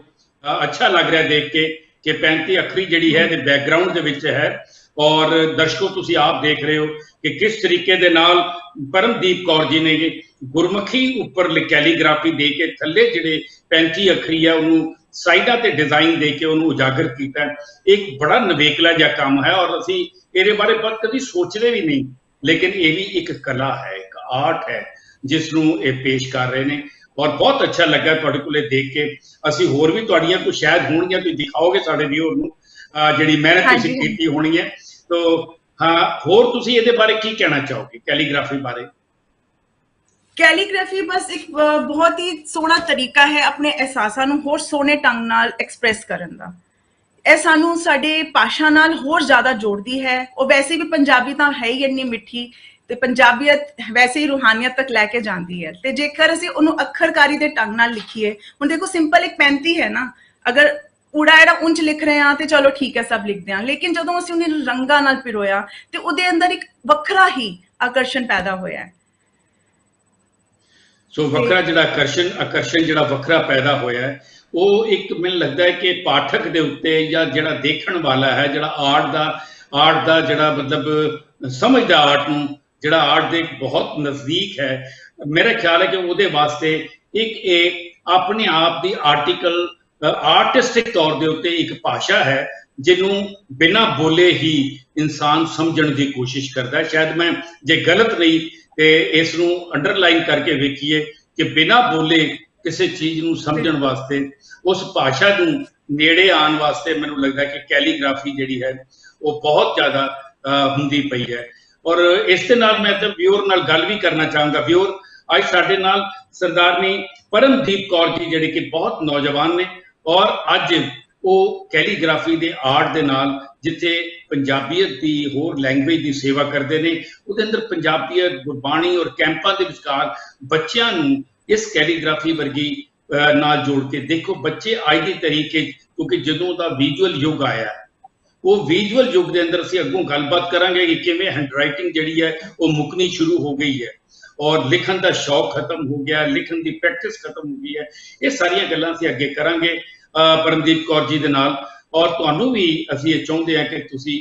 ਅੱਛਾ ਲੱਗ ਰਿਹਾ ਦੇਖ ਕੇ ਕਿ 35 ਅੱਖਰੀ ਜਿਹੜੀ ਹੈ ਤੇ ਬੈਕਗ੍ਰਾਉਂਡ ਦੇ ਵਿੱਚ ਹੈ। ਔਰ ਦਰਸ਼ਕੋ ਤੁਸੀਂ ਆਪ ਦੇਖ ਰਹੇ ਹੋ ਕਿ ਕਿਸ ਤਰੀਕੇ ਦੇ ਨਾਲ ਪਰਮਦੀਪ ਕੌਰ ਜੀ ਨੇ ਗੁਰਮੁਖੀ ਉੱਪਰ ਕੈਲੀਗ੍ਰਾਫੀ ਦੇ ਕੇ ਥੱਲੇ ਜਿਹੜੇ 35 ਅੱਖਰੀ ਹੈ ਉਹਨੂੰ ਸਾਈਡਾਂ ਤੇ ਡਿਜ਼ਾਈਨ ਦੇ ਕੇ ਉਹਨੂੰ ਉਜਾਗਰ ਕੀਤਾ। ਇੱਕ ਬੜਾ ਨਵੇਕਲਾ ਜਿਹਾ ਕੰਮ ਹੈ ਔਰ ਅਸੀਂ ਇਹਦੇ ਬਾਰੇ ਬਹੁਤ ਕਦੀ ਸੋਚਦੇ ਵੀ ਨਹੀਂ, ਲੇਕਿਨ ਇਹ ਵੀ ਇੱਕ ਕਲਾ ਹੈ, ਇੱਕ ਆਰਟ ਹੈ ਜਿਸ ਨੂੰ ਇਹ ਪੇਸ਼ ਕਰ ਰਹੇ ਨੇ ਔਰ ਬਹੁਤ ਅੱਛਾ ਲੱਗਾ ਤੁਹਾਡੇ ਕੋਲੇ ਦੇਖ ਕੇ। ਅਸੀਂ ਹੋਰ ਵੀ ਤੁਹਾਡੀਆਂ ਕੁਝ ਸ਼ਾਇਦ ਹੋਣਗੀਆਂ, ਤੁਸੀਂ ਦਿਖਾਓਗੇ ਸਾਡੇ ਵੀਅਰ ਨੂੰ ਜਿਹੜੀ ਮਿਹਨਤ ਤੁਸੀਂ ਕੀਤੀ ਹੋਣੀ ਹੈ। ਤੋ ਹਾਂ, ਹੋਰ ਤੁਸੀਂ ਇਹਦੇ ਬਾਰੇ ਕੀ ਕਹਿਣਾ ਚਾਹੋਗੇ ਕੈਲੀਗ੍ਰਾਫੀ ਬਾਰੇ? ਕੈਲੀਗ੍ਰਾਫੀ ਬਸ ਇੱਕ ਬਹੁਤ ਹੀ ਸੋਹਣਾ ਤਰੀਕਾ ਹੈ ਆਪਣੇ ਅਹਿਸਾਸਾਂ ਨੂੰ ਹੋਰ ਸੋਹਣੇ ਢੰਗ ਨਾਲ ਐਕਸਪ੍ਰੈਸ ਕਰਨ ਦਾ। ਇਹ ਸਾਨੂੰ ਸਾਡੇ ਭਾਸ਼ਾ ਨਾਲ ਹੋਰ ਜ਼ਿਆਦਾ ਜੋੜਦੀ ਹੈ। ਉਹ ਵੈਸੇ ਵੀ ਪੰਜਾਬੀ ਤਾਂ ਹੈ ਹੀ ਇੰਨੀ ਮਿੱਠੀ ਤੇ ਪੰਜਾਬੀਅਤ ਵੈਸੇ ਹੀ ਰੂਹਾਨੀਅਤ ਤੱਕ ਲੈ ਕੇ ਜਾਂਦੀ ਹੈ। ਤੇ ਜੇਕਰ ਅਸੀਂ ਉਹਨੂੰ ਅੱਖਰਕਾਰੀ ਦੇ ਢੰਗ ਨਾਲ ਲਿਖੀਏ, ਹੁਣ ਦੇਖੋ ਸਿੰਪਲ ਇੱਕ 35 ਹੈ ਨਾ, ਅਗਰ ਊੜਾ ਐੜਾ ਉਂਝ ਲਿਖ ਰਹੇ ਹਾਂ ਤੇ ਚਲੋ ਠੀਕ ਹੈ ਸਭ ਲਿਖਦੇ ਹਾਂ, ਲੇਕਿਨ ਜਦੋਂ ਅਸੀਂ ਉਹਨੇ ਰੰਗਾਂ ਨਾਲ ਪਿਰੋਇਆ ਤੇ ਉਹਦੇ ਅੰਦਰ ਇੱਕ ਵੱਖਰਾ ਹੀ ਆਕਰਸ਼ਣ ਪੈਦਾ ਹੋਇਆ ਹੈ। ਸੋ ਵੱਖਰਾ ਜਿਹੜਾ ਆਕਰਸ਼ਣ ਜਿਹੜਾ ਵੱਖਰਾ ਪੈਦਾ ਹੋਇਆ ਹੈ ਉਹ ਇੱਕ ਮੈਨੂੰ ਲੱਗਦਾ ਹੈ ਕਿ ਪਾਠਕ ਦੇ ਉੱਤੇ ਜਾਂ ਜਿਹੜਾ ਦੇਖਣ ਵਾਲਾ ਹੈ, ਜਿਹੜਾ ਆਰਟ ਦਾ ਜਿਹੜਾ ਮਤਲਬ ਸਮਝਦਾ ਆਰਟ ਨੂੰ, ਜਿਹੜਾ ਆਰਟ ਦੇ ਬਹੁਤ ਨਜ਼ਦੀਕ ਹੈ, ਮੇਰਾ ਖਿਆਲ ਹੈ ਕਿ ਉਹਦੇ ਵਾਸਤੇ ਇੱਕ ਆਪਣੇ ਆਪ ਦੀ ਆਰਟਿਸਟਿਕ ਤੌਰ ਦੇ ਉੱਤੇ ਇੱਕ ਭਾਸ਼ਾ ਹੈ ਜਿਹਨੂੰ ਬਿਨਾਂ ਬੋਲੇ ਹੀ ਇਨਸਾਨ ਸਮਝਣ ਦੀ ਕੋਸ਼ਿਸ਼ ਕਰਦਾ ਹੈ। ਸ਼ਾਇਦ ਮੈਂ ਜੇ ਗਲਤ ਨਹੀਂ ਤੇ ਇਸ ਨੂੰ ਅੰਡਰਲਾਈਨ ਕਰਕੇ ਵੇਖੀਏ ਕਿ ਬਿਨਾਂ ਬੋਲੇ ਕਿਸੇ ਚੀਜ਼ ਨੂੰ ਸਮਝਣ ਵਾਸਤੇ, ਉਸ ਭਾਸ਼ਾ ਨੂੰ ਨੇੜੇ ਆਉਣ ਵਾਸਤੇ ਮੈਨੂੰ ਲੱਗਦਾ ਕਿ ਕੈਲੀਗ੍ਰਾਫੀ ਜਿਹੜੀ ਹੈ ਉਹ ਬਹੁਤ ਜ਼ਿਆਦਾ ਹੁੰਦੀ ਪਈ ਹੈ। ਔਰ ਇਸ ਦੇ ਨਾਲ ਮੈਂ ਤਾਂ ਵਿਊਅਰ ਨਾਲ ਗੱਲ ਵੀ ਕਰਨਾ ਚਾਹਾਂਗਾ। ਵਿਊਅਰ, ਅੱਜ ਸਾਡੇ ਨਾਲ ਸਰਦਾਰਨੀ ਪਰਮਦੀਪ ਕੌਰ ਜੀ ਜਿਹੜੇ ਕਿ ਬਹੁਤ ਨੌਜਵਾਨ ਨੇ ਔਰ ਅੱਜ ਉਹ ਕੈਲੀਗ੍ਰਾਫੀ ਦੇ ਆਰਟ ਦੇ ਨਾਲ ਜਿੱਥੇ ਪੰਜਾਬੀਅਤ ਦੀ ਹੋਰ ਲੈਂਗੁਏਜ ਦੀ ਸੇਵਾ ਕਰਦੇ ਨੇ, ਉਹਦੇ ਅੰਦਰ ਪੰਜਾਬੀਅਤ, ਗੁਰਬਾਣੀ ਔਰ ਕੈਂਪਾਂ ਦੇ ਵਿਚਕਾਰ ਬੱਚਿਆਂ ਨੂੰ ਇਸ ਕੈਲੀਗ੍ਰਾਫੀ ਵਰਗੀ ਨਾਲ ਜੋੜ ਕੇ ਦੇਖੋ। ਬੱਚੇ ਅੱਜ ਦੀ ਤਰੀਕੇ, ਕਿਉਂਕਿ ਜਦੋਂ ਦਾ ਵਿਜ਼ੂਅਲ ਯੁੱਗ ਆਇਆ, ਉਹ ਵਿਜ਼ੂਅਲ ਯੁੱਗ ਦੇ ਅੰਦਰ ਅਸੀਂ ਅੱਗੋਂ ਗੱਲਬਾਤ ਕਰਾਂਗੇ ਕਿ ਕਿਵੇਂ ਹੈਂਡਰਾਈਟਿੰਗ ਜਿਹੜੀ ਹੈ ਉਹ ਮੁੱਕਣੀ ਸ਼ੁਰੂ ਹੋ ਗਈ ਹੈ ਔਰ ਲਿਖਣ ਦਾ ਸ਼ੌਕ ਖਤਮ ਹੋ ਗਿਆ, ਲਿਖਣ ਦੀ ਪ੍ਰੈਕਟਿਸ ਖਤਮ ਹੋ ਗਈ ਹੈ। ਇਹ ਸਾਰੀਆਂ ਗੱਲਾਂ ਅਸੀਂ ਅੱਗੇ ਕਰਾਂਗੇ ਪਰਮਦੀਪ ਕੌਰ ਜੀ ਦੇ ਨਾਲ। ਔਰ ਤੁਹਾਨੂੰ ਵੀ ਅਸੀਂ ਇਹ ਚਾਹੁੰਦੇ ਹਾਂ ਕਿ ਤੁਸੀਂ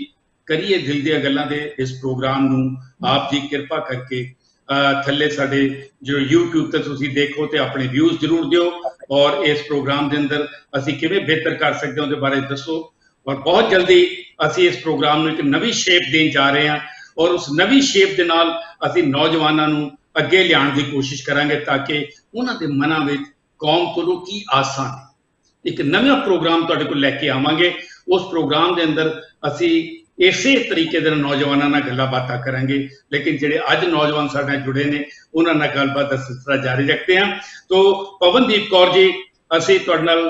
ਕਰੀਏ ਦਿਲ ਦੀਆਂ ਗੱਲਾਂ ਦੇ ਇਸ ਪ੍ਰੋਗਰਾਮ ਨੂੰ ਆਪ ਜੀ ਕਿਰਪਾ ਕਰਕੇ थल्ले साडे जो YouTube ते तुसीं देखो ते अपने व्यूज़ जरूर दिओ और इस प्रोग्राम दे अंदर असीं किवें बेहतर कर सकदे हां उहदे बारे दसो। और बहुत जल्दी असीं इस प्रोग्राम नूं एक नवीं शेप देण जा रहे हां और उस नवीं शेप दे नाल असीं नौजवानां नूं अगे लिआउण दी कोशिश करांगे ताकि उन्हां दे मनां विच कौम कोलों की आसां ने। एक नवां प्रोग्राम तुहाडे कोल लैके आवांगे। उस प्रोग्राम दे अंदर असीं इसे तरीके दे नौजवानां नाल गल्लां बातां करांगे, लेकिन जिहड़े अज नौजवान साडे नाल जुड़े ने उन्हां नाल गलबात दा सिलसिला जारी रखते हैं। तो पवनदीप कौर जी, असीं तुहाडे नाल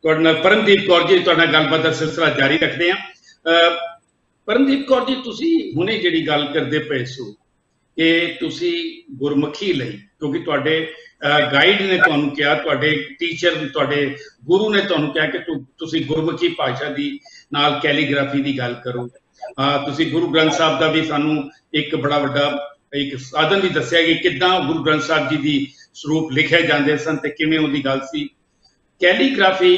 परमदीप कौर जी तुहाडे नाल गलबात दा सिलसिला जारी रखते हैं। परमदीप कौर जी, तुसीं हुणे जिहड़ी गल करदे पए सो कि तुसीं गुरमुखी लई, क्योंकि तुहाडे गाइड ने तुहानूं कहा, तुहाडे टीचर तुहाडे गुरु ने तुहानूं कहा कि तुसीं गुरमुखी भाषा दी नाल कैलीग्राफी दी गल करो। तुसीं गुरु ग्रंथ साहब दा भी सानूं एक बड़ा वड्डा एक साधन भी दस्सिया कि किद्दां गुरु ग्रंथ साहब जी दी सरूप लिखे जांदे सन ते किवें उहदी गल सी। कैलीग्राफी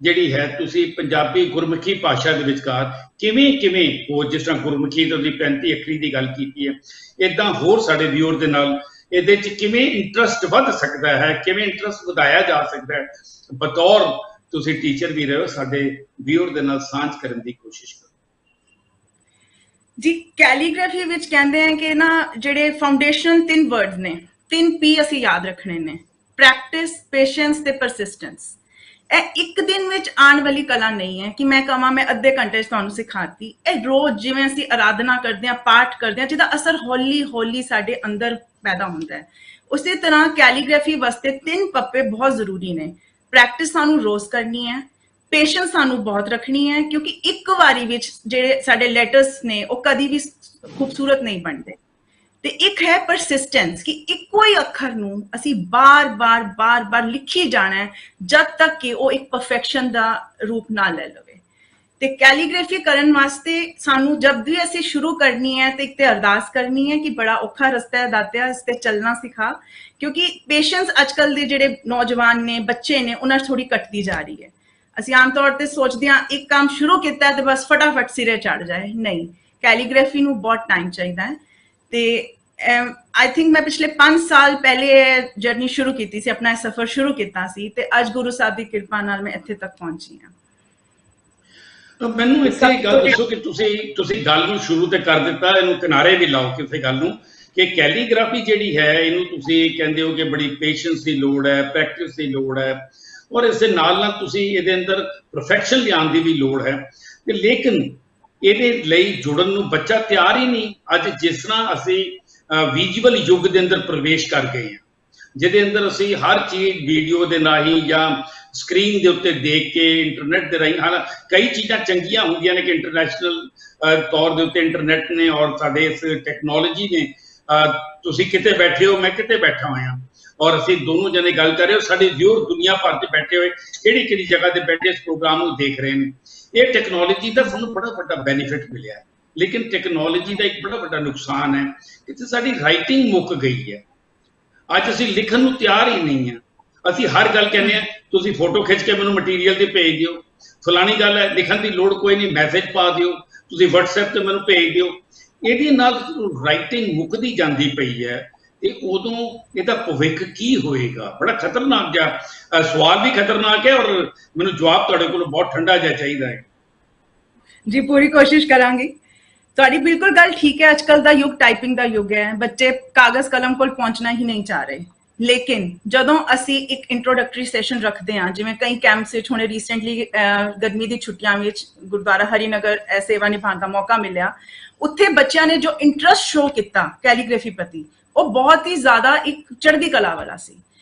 जिहड़ी है तुसीं पंजाबी गुरमुखी भाषा दे विचकार किवें किवें हो, जिस तरह गुरमुखी ते उहदी 35 अखरी दी गल कीती है, इदां होर साडे व्यूअर दे नाल ਇਹਦੇ ਚ ਕਿਵੇਂ ਇੰਟਰਸਟ ਵੱਧ ਸਕਦਾ ਹੈ, ਕਿਵੇਂ ਇੰਟਰਸਟ ਵਧਾਇਆ ਜਾ ਸਕਦਾ ਹੈ, ਬਤੌਰ ਤੁਸੀਂ ਟੀਚਰ ਵੀ ਰਹੇ ਹੋ, ਸਾਡੇ ਵੀਅਰ ਦੇ ਨਾਲ ਸਾਂਝ ਕਰਨ ਦੀ ਕੋਸ਼ਿਸ਼ ਕਰੋ ਜੀ। ਕੈਲੀਗ੍ਰਾਫੀ ਵਿੱਚ ਕਹਿੰਦੇ ਆ ਕਿ ਨਾ ਜਿਹੜੇ ਫਾਊਂਡੇਸ਼ਨ 3 ਵਰਡਸ ਨੇ, 3 P ਅਸੀਂ ਯਾਦ ਰੱਖਣੇ ਨੇ, ਪ੍ਰੈਕਟਿਸ, ਪੇਸ਼ੈਂਸ ਤੇ ਪਰਸਿਸਟੈਂਸ। ਇਹ ਇੱਕ ਦਿਨ ਵਿੱਚ ਆਉਣ ਵਾਲੀ ਕਲਾ ਨਹੀਂ ਹੈ ਕਿ ਮੈਂ ਕਹਾਂ ਮੈਂ ਅੱਧੇ ਘੰਟੇ 'ਚ ਤੁਹਾਨੂੰ ਸਿਖਾਤੀ। ਇਹ ਰੋਜ਼ ਜਿਵੇਂ ਅਸੀਂ ਆਰਾਧਨਾ ਕਰਦੇ ਹਾਂ, ਪਾਠ ਕਰਦੇ ਹਾਂ, ਜਿਹਦਾ ਅਸਰ ਹੌਲੀ ਹੌਲੀ ਸਾਡੇ ਅੰਦਰ ਪੈਦਾ ਹੁੰਦਾ ਹੈ। ਉਸੇ ਤਰ੍ਹਾਂ ਕੈਲੀਗ੍ਰਾਫੀ ਵਾਸਤੇ 3 ਪੱਪੇ ਬਹੁਤ ਜ਼ਰੂਰੀ ਨੇ। ਪ੍ਰੈਕਟਿਸ ਸਾਨੂੰ ਰੋਜ਼ ਕਰਨੀ ਹੈ, ਪੇਸ਼ੈਂਸ ਸਾਨੂੰ ਬਹੁਤ ਰੱਖਣੀ ਹੈ, ਕਿਉਂਕਿ ਇੱਕ ਵਾਰੀ ਵਿੱਚ ਜਿਹੜੇ ਸਾਡੇ ਲੈਟਰਸ ਨੇ ਉਹ ਕਦੀ ਵੀ ਖੂਬਸੂਰਤ ਨਹੀਂ ਬਣਦੇ। ਤੇ ਇੱਕ ਹੈ ਪਰਸਿਸਟੈਂਸ, ਕਿ ਇੱਕੋ ਹੀ ਅੱਖਰ ਨੂੰ ਅਸੀਂ ਬਾਰ-ਬਾਰ ਲਿਖੀ ਜਾਣਾ ਹੈ ਜਦ ਤੱਕ ਕਿ ਉਹ ਇੱਕ ਪਰਫੈਕਸ਼ਨ ਦਾ ਰੂਪ ਨਾ ਲੈ ਲਵੇ। ਤੇ ਕੈਲੀਗ੍ਰਾਫੀ ਕਰਨ ਵਾਸਤੇ ਸਾਨੂੰ ਜਦ ਵੀ ਅਸੀਂ ਸ਼ੁਰੂ ਕਰਨੀ ਹੈ ਤੇ ਇੱਕ ਤੇ ਅਰਦਾਸ ਕਰਨੀ ਹੈ ਕਿ ਬੜਾ ਔਖਾ ਰਸਤਾ ਹੈ ਦਾਤਿਆ, ਇਸ ਤੇ ਚੱਲਣਾ ਸਿਖਾ, ਕਿਉਂਕਿ ਪੇਸ਼ੈਂਸ ਅੱਜ ਕੱਲ੍ਹ ਦੇ ਜਿਹੜੇ ਨੌਜਵਾਨ ਨੇ, ਬੱਚੇ ਨੇ, ਉਹਨਾਂ 'ਚ ਥੋੜੀ ਘਟਦੀ ਜਾ ਰਹੀ ਹੈ। ਅਸੀਂ ਆਮ ਤੌਰ ਤੇ ਸੋਚਦੇ ਹਾਂ ਇੱਕ ਕੰਮ ਸ਼ੁਰੂ ਕੀਤਾ ਤੇ ਬਸ ਫਟਾਫਟ ਸਿਰੇ ਚੜ ਜਾਏ, ਨਹੀਂ, ਕੈਲੀਗ੍ਰਾਫੀ ਨੂੰ ਬਹੁਤ ਟਾਈਮ ਚਾਹੀਦਾ ਹੈ। ਤੇ ਆਈ ਥਿੰਕ ਮੈਂ ਪਿਛਲੇ 5 ਸਾਲ ਪਹਿਲੇ ਜਰਨੀ ਸ਼ੁਰੂ ਕੀਤੀ ਸੀ, ਆਪਣਾ ਸਫ਼ਰ ਸ਼ੁਰੂ ਕੀਤਾ ਸੀ, ਤੇ ਅੱਜ ਗੁਰੂ ਸਾਹਿਬ ਦੀ ਕਿਰਪਾ ਨਾਲ ਮੈਂ ਇੱਥੇ ਤੱਕ ਪਹੁੰਚੀ ਹਾਂ। ਮੈਨੂੰ ਇੱਥੇ ਗੱਲ ਦੱਸੋ ਕਿ ਤੁਸੀਂ ਗੱਲ ਨੂੰ ਸ਼ੁਰੂ ਤੇ ਕਰ ਦਿੱਤਾ, ਇਹਨੂੰ ਕਿਨਾਰੇ ਵੀ ਲਾਓ ਕਿਸੇ ਗੱਲ ਨੂੰ, ਕਿ ਕੈਲੀਗ੍ਰਾਫੀ ਜਿਹੜੀ ਹੈ ਇਹਨੂੰ ਤੁਸੀਂ ਕਹਿੰਦੇ ਹੋ ਕਿ ਬੜੀ ਪੇਸ਼ੈਂਸ ਦੀ ਲੋੜ ਹੈ, ਪ੍ਰੈਕਟਿਸ ਦੀ ਲੋੜ ਹੈ, ਔਰ ਇਸ ਦੇ ਨਾਲ ਤੁਸੀਂ ਇਹਦੇ ਅੰਦਰ ਪਰਫੈਕਸ਼ਨ ਲਿਆਉਣ ਦੀ ਵੀ ਲੋੜ ਹੈ। ਤੇ ਲੇਕਿਨ ਇਹਦੇ ਲਈ ਜੁੜਨ ਨੂੰ ਬੱਚਾ ਤਿਆਰ ਹੀ ਨਹੀਂ। ਅੱਜ ਜਿਸ ਤਰ੍ਹਾਂ ਅਸੀਂ ਵਿਜ਼ੂਅਲ ਯੁੱਗ ਦੇ ਅੰਦਰ ਪ੍ਰਵੇਸ਼ ਕਰ ਗਏ ਹਾਂ, ਜਿਹਦੇ ਅੰਦਰ ਅਸੀਂ ਹਰ ਚੀਜ਼ ਵੀਡੀਓ ਦੇ ਰਾਹੀਂ ਜਾਂ ਸਕਰੀਨ ਦੇ ਉੱਤੇ ਦੇਖ ਕੇ, ਇੰਟਰਨੈਟ ਦੇ ਰਾਹੀਂ, ਹਾਂ ਕਈ ਚੀਜ਼ਾਂ ਚੰਗੀਆਂ ਹੁੰਦੀਆਂ ਨੇ ਕਿ ਇੰਟਰਨੈਸ਼ਨਲ ਤੌਰ ਦੇ ਉੱਤੇ ਇੰਟਰਨੈਟ ਨੇ ਔਰ ਸਾਡੇ ਇਸ ਟੈਕਨੋਲੋਜੀ ਨੇ, ਤੁਸੀਂ ਕਿਤੇ ਬੈਠੇ ਹੋ, ਮੈਂ ਕਿਤੇ ਬੈਠਾ ਹੋਇਆ, ਔਰ ਅਸੀਂ ਦੋਨੋਂ ਜਣੇ ਗੱਲ ਕਰ ਰਹੇ ਹੋ, ਸਾਡੇ ਵਿਊਅਰ ਦੁਨੀਆ ਭਰ 'ਚ ਬੈਠੇ ਹੋਏ ਕਿਹੜੀ ਜਗ੍ਹਾ ਤੇ ਬੈਠੇ ਇਸ ਪ੍ਰੋਗਰਾਮ ਨੂੰ ਦੇਖ ਰਹੇ ਨੇ। ਇਹ ਟੈਕਨੋਲੋਜੀ ਦਾ ਸਾਨੂੰ ਬੜਾ ਵੱਡਾ ਬੈਨੀਫਿਟ ਮਿਲਿਆ ਹੈ, ਲੇਕਿਨ ਟੈਕਨੋਲੋਜੀ ਦਾ ਇੱਕ ਬੜਾ ਵੱਡਾ ਨੁਕਸਾਨ ਹੈ ਕਿ ਸਾਡੀ ਰਾਈਟਿੰਗ ਮੁੱਕ ਗਈ ਹੈ। ਅੱਜ ਅਸੀਂ ਲਿਖਣ ਨੂੰ ਤਿਆਰ ਹੀ ਨਹੀਂ ਹਾਂ। ਅਸੀਂ ਹਰ ਗੱਲ ਕਹਿੰਦੇ ਹਾਂ ਤੁਸੀਂ ਫੋਟੋ ਖਿੱਚ ਕੇ ਮੈਨੂੰ ਮਟੀਰੀਅਲ ਤੇ ਭੇਜ ਦਿਓ, ਫਲਾਣੀ ਗੱਲ ਹੈ, ਲਿਖਣ ਦੀ ਲੋੜ ਕੋਈ ਨਹੀਂ, ਮੈਸੇਜ ਪਾ ਦਿਓ, ਤੁਸੀਂ WhatsApp ਤੇ ਮੈਨੂੰ ਭੇਜ ਦਿਓ। ਇਹਦੇ ਨਾਲ ਰਾਈਟਿੰਗ ਮੁੱਕਦੀ ਜਾਂਦੀ ਪਈ ਹੈ ਤੇ ਉਦੋਂ ਇਹਦਾ ਭਵਿੱਖ ਕੀ ਹੋਏਗਾ? ਬੜਾ ਖਤਰਨਾਕ ਜਿਹਾ ਸਵਾਲ ਵੀ ਖਤਰਨਾਕ ਹੈ, ਔਰ ਮੈਨੂੰ ਜਵਾਬ ਤੁਹਾਡੇ ਕੋਲ ਬਹੁਤ ਠੰਡਾ ਜਿਹਾ ਚਾਹੀਦਾ ਹੈ। ਜੀ ਪੂਰੀ ਕੋਸ਼ਿਸ਼ ਕਰਾਂਗੀ। ਤੁਹਾਡੀ ਬਿਲਕੁਲ ਗੱਲ ਠੀਕ ਹੈ। ਅੱਜ ਕੱਲ੍ਹ ਦਾ ਯੁੱਗ ਟਾਈਪਿੰਗ ਦਾ ਯੁੱਗ ਹੈ, ਬੱਚੇ ਕਾਗਜ਼ ਕਲਮ ਕੋਲ ਪਹੁੰਚਣਾ ਹੀ ਨਹੀਂ ਚਾਹ ਰਹੇ। ਲੇਕਿਨ ਜਦੋਂ ਅਸੀਂ ਇੱਕ ਇੰਟਰੋਡਕਟਰੀ ਸੈਸ਼ਨ ਰੱਖਦੇ ਹਾਂ, ਜਿਵੇਂ ਕਈ ਕੈਂਪਸ ਵਿੱਚ ਹੁਣੇ ਰੀਸੈਂਟਲੀ ਗਰਮੀ ਦੀ ਛੁੱਟੀਆਂ ਵਿੱਚ ਗੁਰਦੁਆਰਾ ਹਰੀਨਗਰ ਸੇਵਾ ਨਿਭਾਉਣ ਦਾ ਮੌਕਾ ਮਿਲਿਆ, ਉੱਥੇ ਬੱਚਿਆਂ ਨੇ ਜੋ ਇੰਟਰਸਟ ਸ਼ੋ ਕੀਤਾ ਕੈਲੀਗ੍ਰਾਫੀ ਪ੍ਰਤੀ, ਉਹ ਬਹੁਤ ਹੀ ਜ਼ਿਆਦਾ ਇੱਕ ਚੜ੍ਹਦੀ ਕਲਾ ਵਾਲਾ ਸੀ।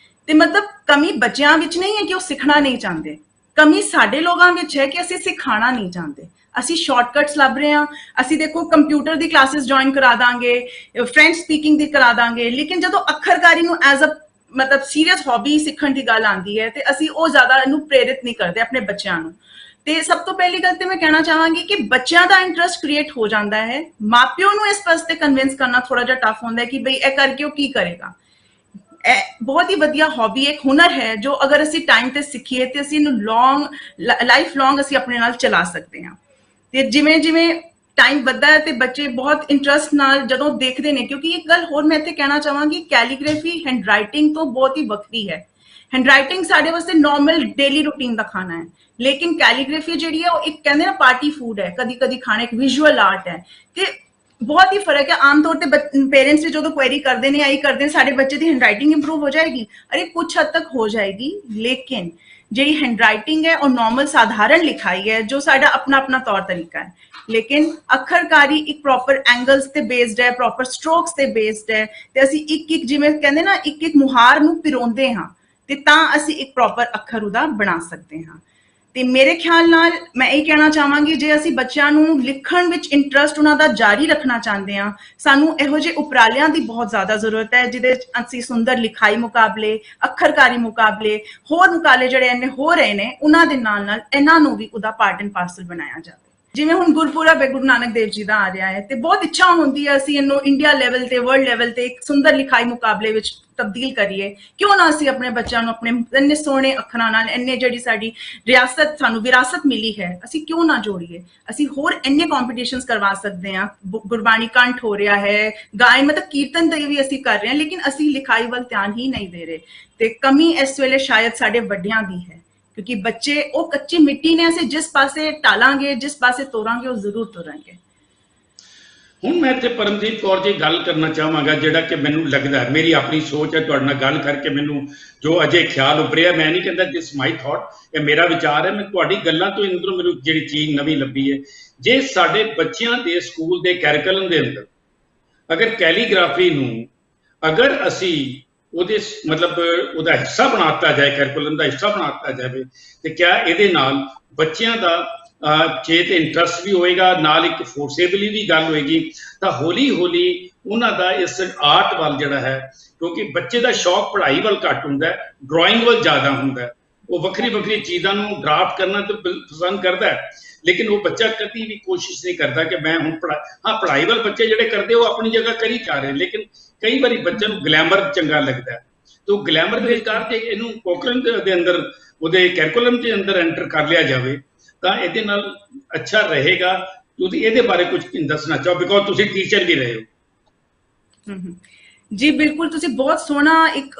ਤੇ ਮਤਲਬ ਕਮੀ ਬੱਚਿਆਂ ਵਿੱਚ ਨਹੀਂ ਹੈ ਕਿ ਉਹ ਸਿੱਖਣਾ ਨਹੀਂ ਚਾਹੁੰਦੇ, ਕਮੀ ਸਾਡੇ ਲੋਕਾਂ ਵਿੱਚ ਹੈ ਕਿ ਅਸੀਂ ਸਿਖਾਉਣਾ ਨਹੀਂ ਚਾਹੁੰਦੇ। ਅਸੀਂ ਸ਼ਾਰਟਕਟਸ ਲੱਭ ਰਹੇ ਹਾਂ। ਅਸੀਂ ਦੇਖੋ ਕੰਪਿਊਟਰ ਦੀ ਕਲਾਸਿਸ ਜੁਆਇਨ ਕਰਾ ਦਾਂਗੇ, ਫ੍ਰੈਂਚ ਸਪੀਕਿੰਗ ਦੀ ਕਰਾ ਦਾਂਗੇ, ਲੇਕਿਨ ਜਦੋਂ ਅੱਖਰਕਾਰੀ ਨੂੰ ਐਜ਼ ਅ ਮਤਲਬ ਸੀਰੀਅਸ ਹੌਬੀ ਸਿੱਖਣ ਦੀ ਗੱਲ ਆਉਂਦੀ ਹੈ ਤੇ ਅਸੀਂ ਉਹ ਜ਼ਿਆਦਾ ਇਹਨੂੰ ਪ੍ਰੇਰਿਤ ਨਹੀਂ ਕਰਦੇ ਆਪਣੇ ਬੱਚਿਆਂ ਨੂੰ। ਤੇ ਸਭ ਤੋਂ ਪਹਿਲੀ ਗੱਲ ਤੇ ਮੈਂ ਕਹਿਣਾ ਚਾਹਾਂਗੀ ਕਿ ਬੱਚਿਆਂ ਦਾ ਇੰਟਰਸਟ ਕ੍ਰੀਏਟ ਹੋ ਜਾਂਦਾ ਹੈ, ਮਾਪਿਓ ਨੂੰ ਇਸ ਵਾਸਤੇ ਕਨਵਿੰਸ ਕਰਨਾ ਥੋੜਾ ਜਿਹਾ ਟਫ ਹੁੰਦਾ ਹੈ ਕਿ ਬਈ ਇਹ ਕਰਕੇ ਉਹ ਕੀ ਕਰੇਗਾ। ਇਹ ਬਹੁਤ ਹੀ ਵਧੀਆ ਹੌਬੀ, ਇੱਕ ਹੁਨਰ ਹੈ ਜੋ ਅਗਰ ਅਸੀਂ ਟਾਈਮ ਤੇ ਸਿੱਖੀਏ ਤੇ ਅਸੀਂ ਇਹਨੂੰ ਲਾਈਫ ਲੌਂਗ ਅਸੀਂ ਆਪਣੇ ਨਾਲ ਚਲਾ ਸਕਦੇ ਹਾਂ। ਤੇ ਜਿਵੇਂ ਜਿਵੇਂ ਟਾਈਮ ਵੱਧਦਾ ਹੈ ਤੇ ਬੱਚੇ ਬਹੁਤ ਇੰਟਰਸਟ ਨਾਲ ਜਦੋਂ ਦੇਖਦੇ ਨੇ, ਕਿਉਂਕਿ ਇੱਕ ਗੱਲ ਹੋਰ ਮੈਂ ਇੱਥੇ ਕਹਿਣਾ ਚਾਹਾਂਗੀ, ਕੈਲੀਗ੍ਰਾਫੀ ਹੈਂਡ ਰਾਈਟਿੰਗ ਤੋਂ ਬਹੁਤ ਹੀ ਵੱਖਰੀ ਹੈ। ਹੈਂਡ ਰਾਈਟਿੰਗ ਸਾਡੇ ਵਾਸਤੇ ਨਾਰਮਲ ਡੇਲੀ ਰੂਟੀਨ ਦਾ ਖਾਣਾ ਹੈ, ਲੇਕਿਨ ਕੈਲੀਗ੍ਰਾਫੀ ਜਿਹੜੀ ਹੈ ਉਹ ਇੱਕ ਕਹਿੰਦੇ ਨਾ ਪਾਰਟੀ ਫੂਡ ਹੈ, ਕਦੀ ਕਦੀ ਖਾਣਾ, ਇੱਕ ਵਿਜ਼ੂਅਲ ਆਰਟ ਹੈ ਕਿ ਬਹੁਤ ਹੀ ਫਰਕ ਹੈ। ਆਮ ਤੌਰ ਤੇ ਪੇਰੈਂਟਸ ਵੀ ਜਦੋਂ ਕੁਐਰੀ ਕਰਦੇ ਨੇ, ਆਈ ਕਰਦੇ ਨੇ ਸਾਡੇ ਬੱਚੇ ਦੀ ਹੈਂਡ ਰਾਈਟਿੰਗ ਇੰਪਰੂਵ ਹੋ ਜਾਏਗੀ, ਅਰੇ ਕੁਛ ਹੱਦ ਤੱਕ ਹੋ ਜਾਏਗੀ, ਲੇਕਿਨ ਜਿਹੜੀ ਹੈਂਡ ਰਾਈਟਿੰਗ ਹੈ ਉਹ ਨਾਰਮਲ ਸਾਧਾਰਨ ਲਿਖਾਈ ਹੈ ਜੋ ਸਾਡਾ ਆਪਣਾ ਆਪਣਾ ਤੌਰ ਤਰੀਕਾ ਹੈ, ਲੇਕਿਨ ਅੱਖਰਕਾਰੀ ਇੱਕ ਪ੍ਰੋਪਰ ਐਂਗਲਸ ਤੇ ਬੇਸਡ ਹੈ, ਪ੍ਰੋਪਰ ਸਟ੍ਰੋਕਸ ਤੇ ਬੇਸਡ ਹੈ, ਤੇ ਅਸੀਂ ਇੱਕ ਇੱਕ ਜਿਵੇਂ ਕਹਿੰਦੇ ਨਾ ਇੱਕ ਇੱਕ ਮੁਹਾਰ ਨੂੰ ਪਿਰੋਂਦੇ ਹਾਂ ਤੇ ਤਾਂ ਅਸੀਂ ਇੱਕ ਪ੍ਰੋਪਰ ਅੱਖਰ ਉਹਦਾ ਬਣਾ ਸਕਦੇ ਹਾਂ। ਤੇ ਮੇਰੇ ਖਿਆਲ ਨਾਲ ਮੈਂ ਇਹ ਕਹਿਣਾ ਚਾਹਾਂਗੀ, ਜੇ ਅਸੀਂ ਬੱਚਿਆਂ ਨੂੰ ਲਿਖਣ ਵਿੱਚ ਇੰਟਰਸਟ ਉਹਨਾਂ ਦਾ ਜਾਰੀ ਰੱਖਣਾ ਚਾਹੁੰਦੇ ਹਾਂ, ਸਾਨੂੰ ਇਹੋ ਜਿਹੇ ਉਪਰਾਲਿਆਂ ਦੀ ਬਹੁਤ ਜ਼ਿਆਦਾ ਜ਼ਰੂਰਤ ਹੈ ਜਿਹਦੇ ਵਿੱਚ ਅਸੀਂ ਸੁੰਦਰ ਲਿਖਾਈ ਮੁਕਾਬਲੇ, ਅੱਖਰਕਾਰੀ ਮੁਕਾਬਲੇ, ਹੋਰ ਮੁਕਾਬਲੇ ਜਿਹੜੇ ਇਹਨੇ ਹੋ ਰਹੇ ਨੇ, ਉਹਨਾਂ ਦੇ ਨਾਲ ਨਾਲ ਇਹਨਾਂ ਨੂੰ ਵੀ ਉਹਦਾ ਪਾਰਟ ਐਂਡ ਪਾਰਸਲ ਬਣਾਇਆ ਜਾਵੇ। ਜਿਵੇਂ ਹੁਣ ਗੁਰਪੁਰਬ ਹੈ ਗੁਰੂ ਨਾਨਕ ਦੇਵ ਜੀ ਦਾ ਆ ਰਿਹਾ ਹੈ, ਤੇ ਬਹੁਤ ਇੱਛਾ ਹੁੰਦੀ ਹੈ ਅਸੀਂ ਇਹਨੂੰ ਇੰਡੀਆ ਲੈਵਲ ਤੇ, ਵਰਲਡ ਲੈਵਲ ਤੇ ਇੱਕ ਸੁੰਦਰ ਲਿਖਾਈ ਮੁਕਾਬਲੇ ਵਿੱਚ ਤਬਦੀਲ ਕਰੀਏ। ਕਿਉਂ ਨਾ ਅਸੀਂ ਆਪਣੇ ਬੱਚਿਆਂ ਨੂੰ ਆਪਣੇ ਇੰਨੇ ਸੋਹਣੇ ਅੱਖਰਾਂ ਨਾਲ, ਇੰਨੇ ਜਿਹੜੀ ਸਾਡੀ ਰਿਆਸਤ ਸਾਨੂੰ ਵਿਰਾਸਤ ਮਿਲੀ ਹੈ, ਅਸੀਂ ਕਿਉਂ ਨਾ ਜੋੜੀਏ। ਅਸੀਂ ਹੋਰ ਇੰਨੇ ਕੰਪੀਟੀਸ਼ਨਸ ਕਰਵਾ ਸਕਦੇ ਹਾਂ, ਗੁਰਬਾਣੀ ਕੰਠ ਹੋ ਰਿਹਾ ਹੈ, ਗਾਇਨ ਮਤਲਬ ਕੀਰਤਨ ਤੇ ਵੀ ਅਸੀਂ ਕਰ ਰਹੇ ਹਾਂ, ਲੇਕਿਨ ਅਸੀਂ ਲਿਖਾਈ ਵੱਲ ਧਿਆਨ ਹੀ ਨਹੀਂ ਦੇ ਰਹੇ। ਤੇ ਕਮੀ ਇਸ ਵੇਲੇ ਸ਼ਾਇਦ ਸਾਡੇ ਵੱਡਿਆਂ ਦੀ ਹੈ, ਕਿਉਂਕਿ ਬੱਚੇ ਉਹ ਕੱਚੀ ਮਿੱਟੀ ਨੇ, ਅਸੀਂ ਜਿਸ ਪਾਸੇ ਟਾਲਾਂਗੇ, ਜਿਸ ਪਾਸੇ ਤੋਰਾਂਗੇ, ਉਹ ਜ਼ਰੂਰ ਤੁਰਾਂਗੇ। ਹੁਣ ਮੈਂ ਇੱਥੇ ਪਰਮਜੀਤ ਕੌਰ ਜੀ ਗੱਲ ਕਰਨਾ ਚਾਹਾਂਗਾ, ਜਿਹੜਾ ਕਿ ਮੈਨੂੰ ਲੱਗਦਾ ਹੈ, ਮੇਰੀ ਆਪਣੀ ਸੋਚ ਹੈ, ਤੁਹਾਡੇ ਨਾਲ ਗੱਲ ਕਰਕੇ ਮੈਨੂੰ ਜੋ ਅਜੇ ਖਿਆਲ ਉਭਰਿਆ, ਮੈਂ ਨਹੀਂ ਕਹਿੰਦਾ ਦਿਸ ਮਾਈ ਥਾਟ, ਇਹ ਮੇਰਾ ਵਿਚਾਰ ਹੈ, ਮੈਂ ਤੁਹਾਡੀ ਗੱਲਾਂ ਤੋਂ ਅੰਦਰੋਂ ਮੈਨੂੰ ਜਿਹੜੀ ਚੀਜ਼ ਨਵੀਂ ਲੱਭੀ ਹੈ, ਜੇ ਸਾਡੇ ਬੱਚਿਆਂ ਦੇ ਸਕੂਲ ਦੇ ਕੈਰੀਕੁਲਮ ਦੇ ਅੰਦਰ ਅਗਰ ਕੈਲੀਗ੍ਰਾਫੀ ਨੂੰ ਅਗਰ ਅਸੀਂ ਉਹਦੇ ਮਤਲਬ ਉਹਦਾ ਹਿੱਸਾ ਬਣਾਤਾ ਜਾਏ, ਕੈਰੀਕੁਲਮ ਦਾ ਹਿੱਸਾ ਬਣਾਤਾ ਜਾਵੇ, ਤੇ ਕਿਆ ਇਹਦੇ ਨਾਲ ਬੱਚਿਆਂ ਦਾ ਜੇ ਤੇ ਇੰਟਰਸਟ ਵੀ ਹੋਏਗਾ, ਨਾਲ ਇੱਕ ਫੋਰਸੇਬਲੀ ਵੀ ਗੱਲ ਹੋਏਗੀ, ਤਾਂ ਹੌਲੀ ਹੌਲੀ ਉਹਨਾਂ ਦਾ ਇਸ ਆਰਟ ਵੱਲ ਜਿਹੜਾ ਹੈ, ਕਿਉਂਕਿ ਬੱਚੇ ਦਾ ਸ਼ੌਕ ਪੜ੍ਹਾਈ ਵੱਲ ਘੱਟ ਹੁੰਦਾ, ਡਰਾਇੰਗ ਵੱਲ ਜ਼ਿਆਦਾ ਹੁੰਦਾ, ਉਹ ਵੱਖਰੀ ਵੱਖਰੀ ਚੀਜ਼ਾਂ ਨੂੰ ਡਰਾਫਟ ਕਰਨਾ ਤੇ ਪਸੰਦ ਕਰਦਾ, ਲੇਕਿਨ ਉਹ ਬੱਚਾ ਕਦੀ ਵੀ ਕੋਸ਼ਿਸ਼ ਨਹੀਂ ਕਰਦਾ ਕਿ ਮੈਂ ਹੁਣ ਪੜ੍ਹਾਈ ਵੱਲ ਬੱਚੇ ਜਿਹੜੇ ਕਰਦੇ ਉਹ ਆਪਣੀ ਜਗ੍ਹਾ ਕਰੀ ਜਾ ਰਹੇ, ਲੇਕਿਨ ਕਈ ਵਾਰੀ ਬੱਚੇ ਨੂੰ ਗਲੈਮਰ ਚੰਗਾ ਲੱਗਦਾ, ਤੇ ਉਹ ਗਲੈਮਰ ਦੇ ਵਿਚਕਾਰ ਜੇ ਇਹਨੂੰ ਕੋਕਰਨ ਦੇ ਅੰਦਰ, ਉਹਦੇ ਕੈਰੀਕੁਲਮ ਦੇ ਅੰਦਰ ਐਂਟਰ ਕਰ ਲਿਆ ਜਾਵੇ, ਤਾਂ ਇਹਦੇ ਨਾਲ ਅੱਛਾ ਰਹੇਗਾ। ਤੁਸੀਂ ਇਹਦੇ ਬਾਰੇ ਕੁਝ ਦੱਸਣਾ ਚਾਹੋ, ਬਿਕੋਜ਼ ਤੁਸੀਂ ਟੀਚਰ ਵੀ ਰਹੇ ਹੋ। ਜੀ ਬਿਲਕੁਲ, ਤੁਸੀਂ ਬਹੁਤ ਸੋਹਣਾ ਇੱਕ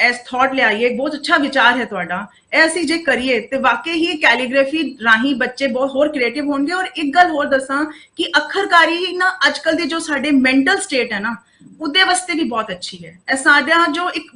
ਇਸ ਥਾਟ ਲਿਆਈਏ, ਬਹੁਤ ਅੱਛਾ ਵਿਚਾਰ ਹੈ ਤੁਹਾਡਾ। ਇਹ ਅਸੀਂ ਜੇ ਕਰੀਏ ਤੇ ਵਾਕਈ ਹੀ ਕੈਲੀਗ੍ਰਾਫੀ ਰਾਹੀਂ ਬੱਚੇ ਬਹੁਤ ਹੋਰ ਕ੍ਰੀਏਟਿਵ ਹੋਣਗੇ। ਔਰ ਇੱਕ ਗੱਲ ਹੋਰ ਦੱਸਾਂ ਕਿ ਅੱਖਰਕਾਰੀ ਨਾ ਅੱਜ ਕੱਲ ਦੀ ਜੋ ਸਾਡੇ ਮੈਂਟਲ ਸਟੇਟ ਹੈ ਨਾ, ਉਹਦੇ ਵਾਸਤੇ ਵੀ ਬਹੁਤ ਅੱਛੀ ਹੈ। ਇਹ ਸਾਡਾ ਜੋ ਇੱਕ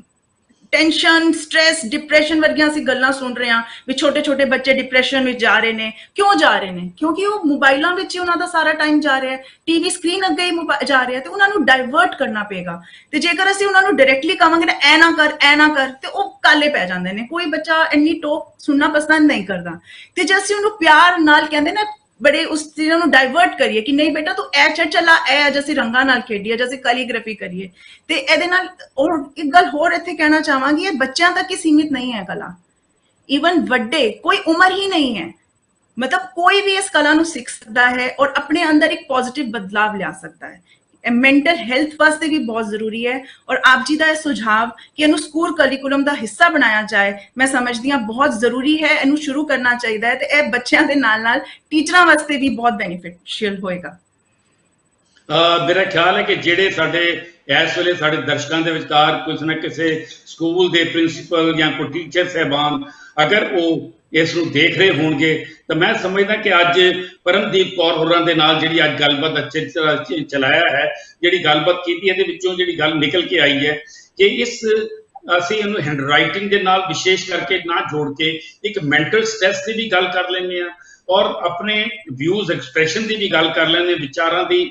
ਟੈਨਸ਼ਨ, ਸਟ੍ਰੈਸ, ਡਿਪਰੈਸ਼ਨ ਵਰਗੀਆਂ ਅਸੀਂ ਗੱਲਾਂ ਸੁਣ ਰਹੇ ਹਾਂ ਵੀ ਛੋਟੇ ਛੋਟੇ ਬੱਚੇ ਡਿਪਰੈਸ਼ਨ ਵਿੱਚ ਜਾ ਰਹੇ ਨੇ। ਕਿਉਂ ਜਾ ਰਹੇ ਨੇ? ਕਿਉਂਕਿ ਉਹ ਮੋਬਾਈਲਾਂ ਵਿੱਚ ਹੀ ਉਹਨਾਂ ਦਾ ਸਾਰਾ ਟਾਈਮ ਜਾ ਰਿਹਾ ਹੈ, ਟੀਵੀ ਸਕਰੀਨ ਅੱਗੇ ਹੀ ਜਾ ਰਿਹਾ, ਤੇ ਉਹਨਾਂ ਨੂੰ ਡਾਇਵਰਟ ਕਰਨਾ ਪਏਗਾ। ਤੇ ਜੇਕਰ ਅਸੀਂ ਉਹਨਾਂ ਨੂੰ ਡਾਇਰੈਕਟਲੀ ਕਹਾਂਗੇ ਨਾ ਐ ਨਾ ਕਰ, ਐ ਨਾ ਕਰ, ਤੇ ਉਹ ਕਾਲੇ ਪੈ ਜਾਂਦੇ ਨੇ। ਕੋਈ ਬੱਚਾ ਇੰਨੀ ਟੋਕ ਸੁਣਨਾ ਪਸੰਦ ਨਹੀਂ ਕਰਦਾ। ਤੇ ਜੇ ਅਸੀਂ ਉਹਨੂੰ ਪਿਆਰ ਨਾਲ ਕਹਿੰਦੇ ਨਾ, ਬੜੇ ਉਸ ਚੀਜ਼ਾਂ ਨੂੰ ਡਾਇਵਰਟ ਕਰੀਏ ਕਿ ਨਹੀਂ ਬੇਟਾ ਤੂੰ ਐ ਛੱਡ, ਚੱਲਾ ਐ ਅੱਜ ਅਸੀਂ ਰੰਗਾਂ ਨਾਲ ਖੇਡੀਏ, ਅੱਜ ਅਸੀਂ ਕੈਲੀਗ੍ਰਾਫੀ ਕਰੀਏ, ਤੇ ਇਹਦੇ ਨਾਲ। ਔਰ ਇੱਕ ਗੱਲ ਹੋਰ ਇੱਥੇ ਕਹਿਣਾ ਚਾਹਾਂਗੀ, ਇਹ ਬੱਚਿਆਂ ਤੱਕ ਹੀ ਸੀਮਿਤ ਨਹੀਂ ਹੈ ਕਲਾ, ਈਵਨ ਵੱਡੇ, ਕੋਈ ਉਮਰ ਹੀ ਨਹੀਂ ਹੈ। ਮਤਲਬ ਕੋਈ ਵੀ ਇਸ ਕਲਾ ਨੂੰ ਸਿੱਖ ਸਕਦਾ ਹੈ ਔਰ ਆਪਣੇ ਅੰਦਰ ਇੱਕ ਪੋਜ਼ਿਟਿਵ ਬਦਲਾਵ ਲਿਆ ਸਕਦਾ ਹੈ। ਮੈਂਟਲ ਹੈਲਥ ਵਾਸਤੇ ਵੀ ਬਹੁਤ ਜ਼ਰੂਰੀ ਹੈ। ਔਰ ਆਪ ਜੀ ਦਾ ਇਹ ਸੁਝਾਵ ਕਿ ਇਹਨੂੰ ਸਕੂਲ ਕਰਿਕੂਲਮ ਦਾ ਹਿੱਸਾ ਬਣਾਇਆ ਜਾਏ, ਮੈਂ ਸਮਝਦੀ ਹਾਂ ਬਹੁਤ ਜ਼ਰੂਰੀ ਹੈ। ਇਹਨੂੰ ਸ਼ੁਰੂ ਕਰਨਾ ਚਾਹੀਦਾ ਹੈ, ਤੇ ਇਹ ਬੱਚਿਆਂ ਦੇ ਨਾਲ ਨਾਲ ਟੀਚਰਾਂ ਵਾਸਤੇ ਵੀ ਬਹੁਤ ਬੈਨੀਫਿਸ਼ੀਅਲ ਹੋਏਗਾ। ਮੇਰਾ ਖਿਆਲ ਹੈ ਕਿ ਜਿਹੜੇ ਸਾਡੇ ਇਸ ਵੇਲੇ ਸਾਡੇ ਦਰਸ਼ਕਾਂ ਦੇ ਵਿਚਕਾਰ ਕੁਝ ਨਾ ਕਿਸੇ ਸਕੂਲ ਦੇ ਪ੍ਰਿੰਸੀਪਲ ਜਾਂ ਕੋਈ ਟੀਚਰ ਸਾਹਿਬਾਨ ਅਗਰ ਉਹ ਇਸ ਨੂੰ ਦੇਖ ਰਹੇ ਹੋਣਗੇ, ਤਾਂ ਮੈਂ ਸਮਝਦਾ ਕਿ ਅੱਜ ਪਰਮਦੀਪ ਕੌਰ ਹੋਰਾਂ ਦੇ ਨਾਲ ਜਿਹੜੀ ਅੱਜ ਗੱਲਬਾਤ ਅੱਛੇ ਚਲਾਇਆ ਹੈ, ਜਿਹੜੀ ਗੱਲਬਾਤ ਕੀਤੀ, ਇਹਦੇ ਵਿੱਚੋਂ ਜਿਹੜੀ ਗੱਲ ਨਿਕਲ ਕੇ ਆਈ ਹੈ ਕਿ ਅਸੀਂ ਇਹਨੂੰ ਹੈਂਡ ਰਾਈਟਿੰਗ ਦੇ ਨਾਲ ਵਿਸ਼ੇਸ਼ ਕਰਕੇ ਨਾ ਜੋੜ ਕੇ ਇੱਕ ਮੈਂਟਲ ਸਟ੍ਰੈਸ ਦੀ ਵੀ ਗੱਲ ਕਰ ਲੈਂਦੇ ਹਾਂ, ਔਰ ਆਪਣੇ ਵਿਊਜ਼ ਐਕਸਪ੍ਰੈਸ਼ਨ ਦੀ ਵੀ ਗੱਲ ਕਰ ਲੈਂਦੇ ਹਾਂ, ਵਿਚਾਰਾਂ ਦੀ